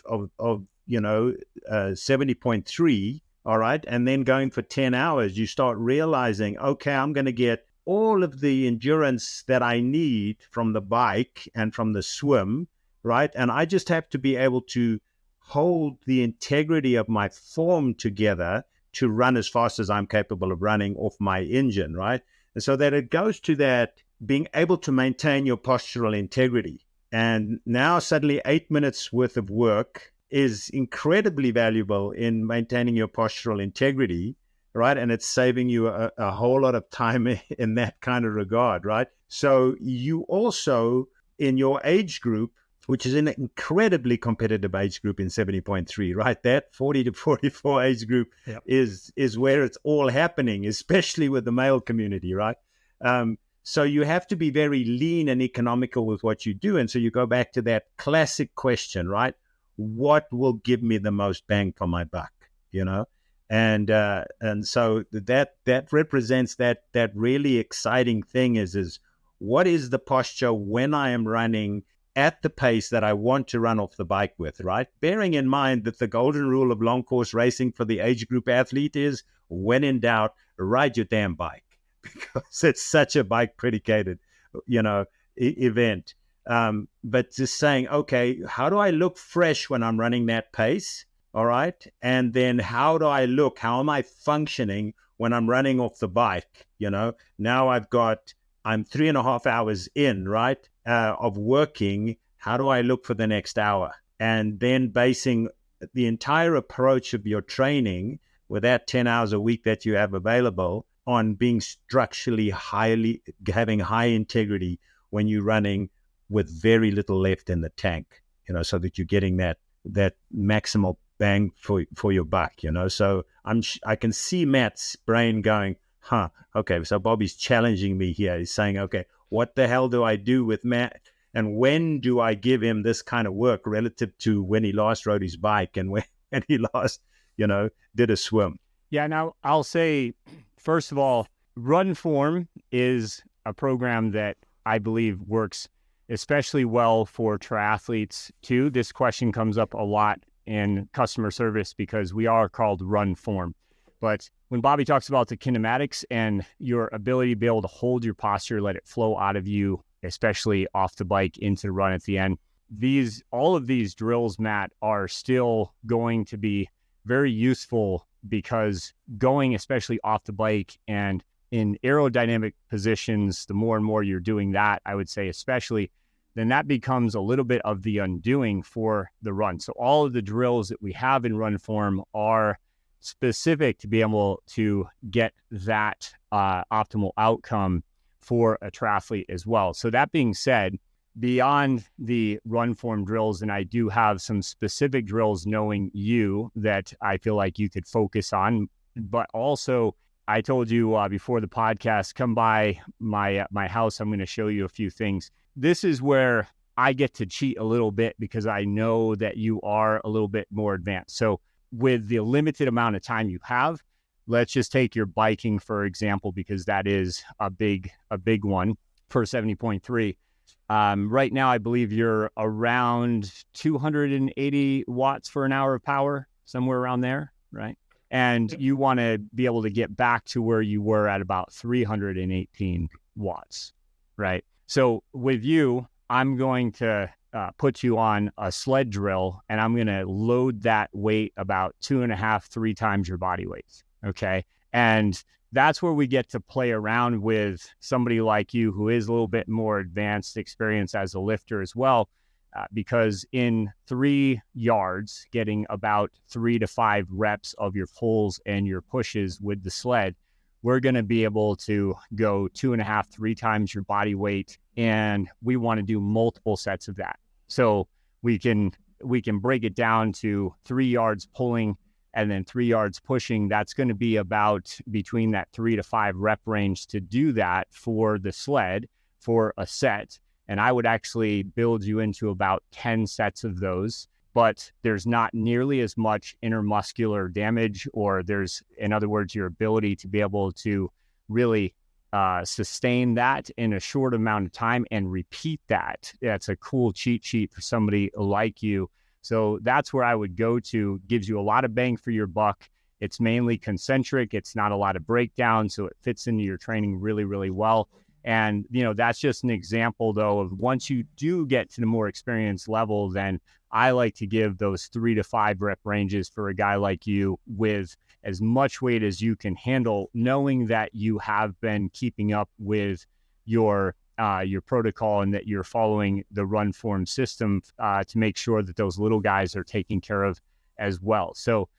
70.3, all right, and then going for 10 hours, you start realizing, okay, I'm going to get all of the endurance that I need from the bike and from the swim, right? And I just have to be able to hold the integrity of my form together to run as fast as I'm capable of running off my engine, right? And so that it goes to that being able to maintain your postural integrity. And now suddenly 8 minutes worth of work is incredibly valuable in maintaining your postural integrity, right? And it's saving you a whole lot of time in that kind of regard, right? So you also, in your age group, which is an incredibly competitive age group in 70.3, right? That 40 to 44 age group is where it's all happening, especially with the male community, right? So you have to be very lean and economical with what you do. And so you go back to that classic question, right? What will give me the most bang for my buck, you know? And so that represents that really exciting thing is what is the posture when I am running at the pace that I want to run off the bike with, right? Bearing in mind that the golden rule of long course racing for the age group athlete is, when in doubt, ride your damn bike, because it's such a bike predicated, event. But just saying, okay, how do I look fresh when I'm running that pace? All right. And then how am I functioning when I'm running off the bike? Now I'm 3.5 hours in, right, of working. How do I look for the next hour? And then basing the entire approach of your training with that 10 hours a week that you have available on being structurally having high integrity when you're running with very little left in the tank, so that you're getting that maximal bang for your buck, So I can see Matt's brain going, okay, so Bobby's challenging me here. He's saying, okay, what the hell do I do with Matt? And when do I give him this kind of work relative to when he last rode his bike and when he last, did a swim? Yeah, now I'll say, first of all, Run Form is a program that I believe works especially well for triathletes too. This question comes up a lot in customer service because we are called Run Form. But when Bobby talks about the kinematics and your ability to be able to hold your posture, let it flow out of you, especially off the bike into the run at the end, all of these drills, Matt, are still going to be very useful, because going especially off the bike and in aerodynamic positions, the more and more you're doing that, I would say especially, then that becomes a little bit of the undoing for the run. So all of the drills that we have in Run Form are specific to be able to get that optimal outcome for a triathlete as well. So that being said, beyond the Run Form drills, and I do have some specific drills knowing you that I feel like you could focus on, but also I told you before the podcast, come by my house. I'm going to show you a few things. This is where I get to cheat a little bit because I know that you are a little bit more advanced. So with the limited amount of time you have, let's just take your biking, for example, because that is a big one for 70.3. Right now, I believe you're around 280 watts for an hour of power, somewhere around there, right? And you want to be able to get back to where you were at about 318 watts, right? So with you, I'm going to put you on a sled drill, and I'm going to load that weight about 2.5-3 times your body weight, okay? And that's where we get to play around with somebody like you who is a little bit more advanced experience as a lifter as well, because in 3 yards, getting about 3 to 5 reps of your pulls and your pushes with the sled, we're going to be able to go 2.5-3 times your body weight, and we want to do multiple sets of that. So we can break it down to 3 yards pulling and then 3 yards pushing. That's going to be about between that 3 to 5 rep range to do that for the sled for a set. And I would actually build you into about 10 sets of those, but there's not nearly as much intermuscular damage, or there's, in other words, your ability to be able to really sustain that in a short amount of time and repeat that. That's a cool cheat sheet for somebody like you. So that's where I would go to. Gives you a lot of bang for your buck. It's mainly concentric. It's not a lot of breakdown, so it fits into your training really, really well. And, that's just an example, though, of once you do get to the more experienced level, then I like to give those 3 to 5 rep ranges for a guy like you with as much weight as you can handle, knowing that you have been keeping up with your protocol and that you're following the run form system to make sure that those little guys are taken care of as well. So,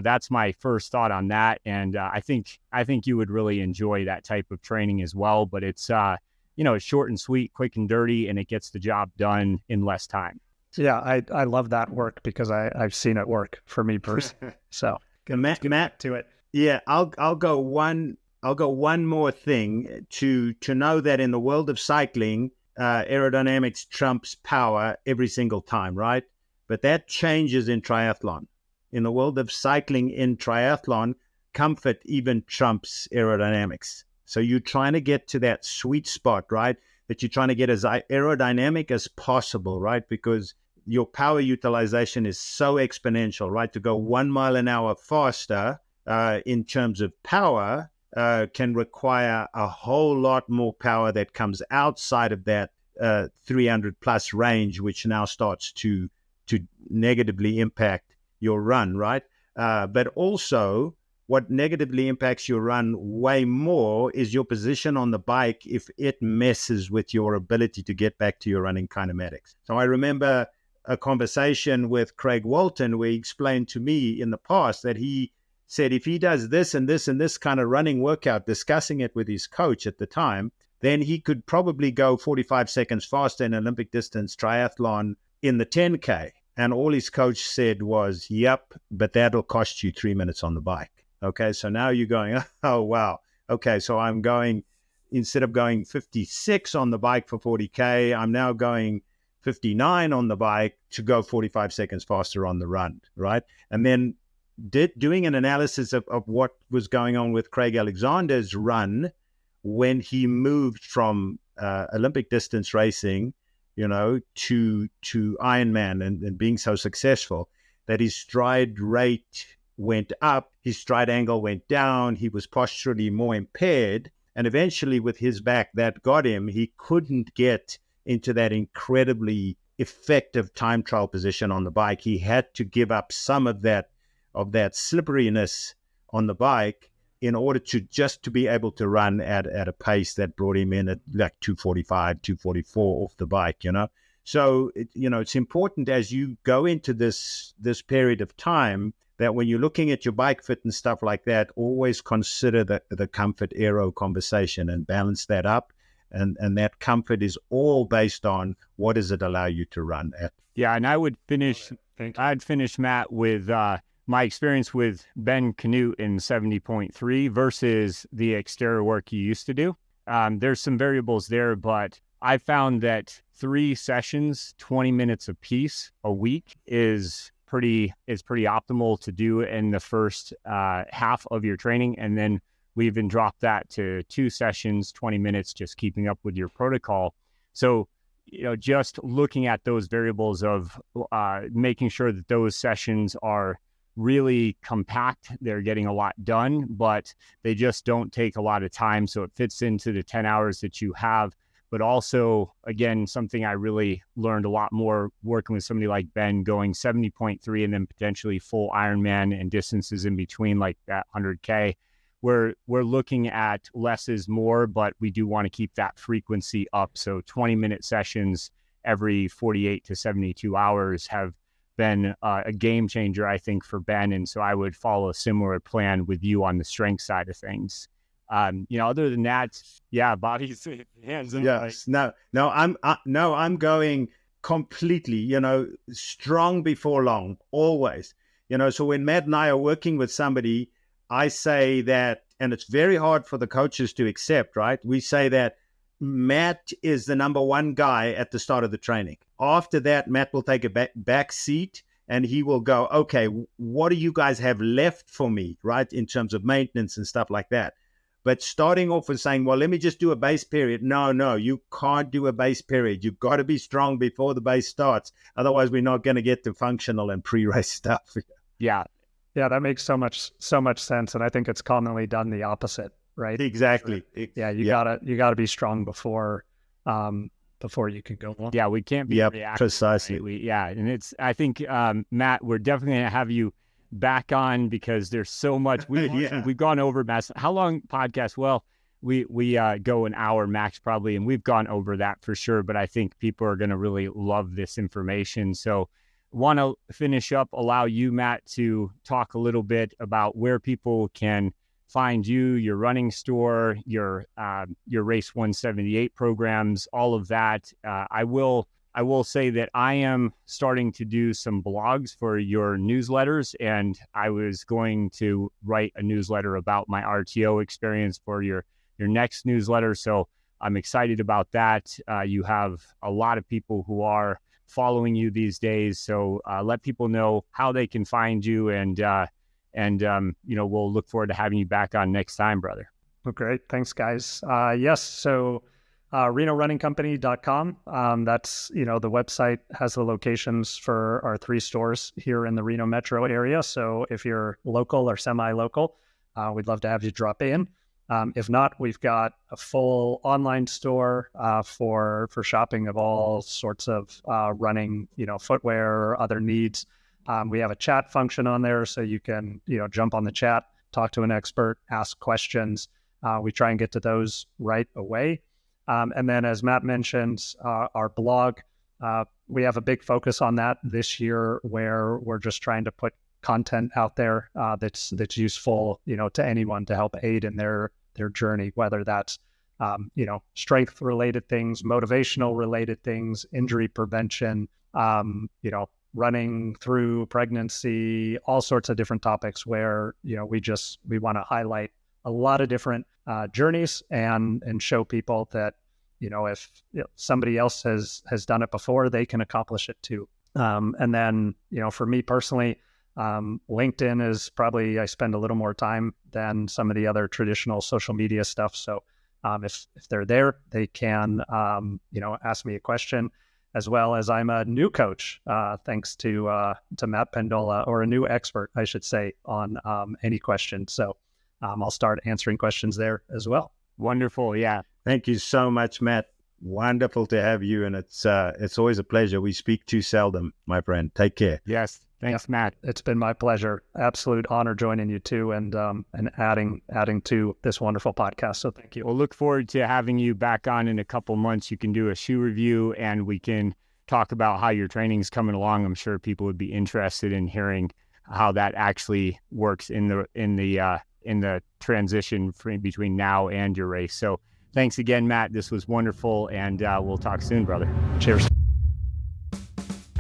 that's my first thought on that. And I think you would really enjoy that type of training as well. But it's, it's short and sweet, quick and dirty, and it gets the job done in less time. Yeah, I love that work because I've seen it work for me personally. So Matt, to it. Yeah, I'll go one more thing to know that in the world of cycling, aerodynamics trumps power every single time, right? But that changes in triathlon. In the world of cycling in triathlon, comfort even trumps aerodynamics. So you're trying to get to that sweet spot, right? That you're trying to get as aerodynamic as possible, right? Because your power utilization is so exponential, right? To go 1 mile an hour faster in terms of power can require a whole lot more power that comes outside of that 300 plus range, which now starts to negatively impact your run, right? But also what negatively impacts your run way more is your position on the bike if it messes with your ability to get back to your running kinematics. So I remember a conversation with Craig Walton where he explained to me in the past that he said if he does this and this and this kind of running workout, discussing it with his coach at the time, then he could probably go 45 seconds faster in Olympic distance triathlon in the 10K. And all his coach said was, yep, but that'll cost you 3 minutes on the bike. Okay, so now you're going, oh, wow. Okay, so I'm going, instead of going 56 on the bike for 40K, I'm now going 59 on the bike to go 45 seconds faster on the run, right? And then doing an analysis of what was going on with Craig Alexander's run when he moved from Olympic distance racing to Ironman and being so successful, that his stride rate went up, his stride angle went down, he was posturally more impaired, and eventually with his back, that got him. He couldn't get into that incredibly effective time trial position on the bike. He had to give up some of that slipperiness on the bike in order to be able to run at a pace that brought him in at like 245, 244 off the bike, So, it's important as you go into this period of time that when you're looking at your bike fit and stuff like that, always consider the comfort aero conversation and balance that up. And that comfort is all based on what does it allow you to run at. Yeah, and I'd finish, Matt, with my experience with Ben Canute in 70.3 versus the XTERRA work you used to do. There's some variables there, but I found that 3 sessions, 20 minutes apiece a week is pretty optimal to do in the first half of your training. And then we even dropped that to 2 sessions, 20 minutes, just keeping up with your protocol. So, just looking at those variables of making sure that those sessions are really compact, they're getting a lot done, but they just don't take a lot of time. So it fits into the 10 hours that you have. But also, again, something I really learned a lot more working with somebody like Ben, going 70.3 and then potentially full Ironman and distances in between, like that 100K. We're looking at less is more, but we do want to keep that frequency up. So 20-minute sessions every 48 to 72 hours have been a game changer, I think, for Ben. And so I would follow a similar plan with you on the strength side of things. Other than that, yeah, body's hands. Yes. No, I'm going completely, strong before long, always. So when Matt and I are working with somebody, I say that, and it's very hard for the coaches to accept, right? We say that Matt is the number one guy at the start of the training. After that, Matt will take a back seat and he will go, okay, what do you guys have left for me, right? In terms of maintenance and stuff like that. But starting off with saying, well, let me just do a base period. No, you can't do a base period. You've got to be strong before the base starts. Otherwise, we're not going to get to functional and pre-race stuff. Yeah. Yeah, that makes so much sense. And I think it's commonly done the opposite, right? Exactly. Yeah, you gotta be strong before you can go on. Yeah, we can't be reactive. Precisely. Right? And I think, Matt, we're definitely going to have you back on because there's so much. We've gone over, Matt. How long podcast? Well, we go an hour max probably, and we've gone over that for sure. But I think people are going to really love this information. So want to finish up, allow you, Matt, to talk a little bit about where people can find you, your running store, your Race 178 programs, all of that. I will say that I am starting to do some blogs for your newsletters, and I was going to write a newsletter about my RTO experience for your next newsletter. So I'm excited about that. You have a lot of people who are following you these days. So let people know how they can find you, and we'll look forward to having you back on next time, brother. Well, great. Thanks, guys. Yes. So renorunningcompany.com. That's, the website has the locations for our 3 stores here in the Reno metro area. So if you're local or semi-local, we'd love to have you drop in. If not, we've got a full online store for shopping of all sorts of running, footwear, other needs. We have a chat function on there, so you can, jump on the chat, talk to an expert, ask questions. We try and get to those right away. And then, as Matt mentioned, our blog, we have a big focus on that this year, where we're just trying to put content out there that's useful, to anyone to help aid in their journey, whether that's strength related things, motivational related things, injury prevention, running through pregnancy, all sorts of different topics where, we want to highlight a lot of different journeys and show people that, if somebody else has done it before, they can accomplish it too. And then, for me personally, LinkedIn is probably, I spend a little more time than some of the other traditional social media stuff. So if they're there, they can, ask me a question, as well as I'm a new coach, thanks to Matt Pendola, or a new expert, I should say, on any question. So I'll start answering questions there as well. Wonderful. Yeah. Thank you so much, Matt. Wonderful to have you. And it's always a pleasure. We speak too seldom, my friend. Take care. Yes. Thanks, Matt. It's been my pleasure. Absolute honor joining you too, and adding to this wonderful podcast. So thank you. We'll look forward to having you back on in a couple months. You can do a shoe review, and we can talk about how your training's coming along. I'm sure people would be interested in hearing how that actually works in the transition between now and your race. So thanks again, Matt. This was wonderful, and we'll talk soon, brother. Cheers.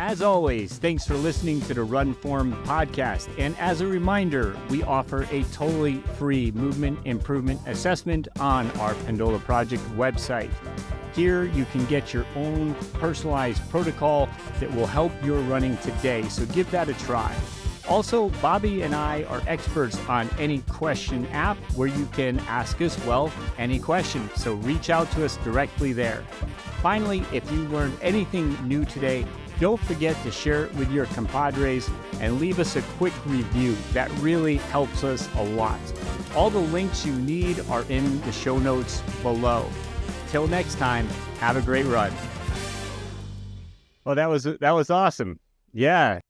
As always, thanks for listening to the Run Form podcast. And as a reminder, we offer a totally free movement improvement assessment on our Pendola Project website. Here, you can get your own personalized protocol that will help your running today. So give that a try. Also, Bobby and I are experts on Any Question app, where you can ask us, any question. So reach out to us directly there. Finally, if you learned anything new today, don't forget to share it with your compadres and leave us a quick review. That really helps us a lot. All the links you need are in the show notes below. Till next time, have a great run. Well, that was awesome. Yeah.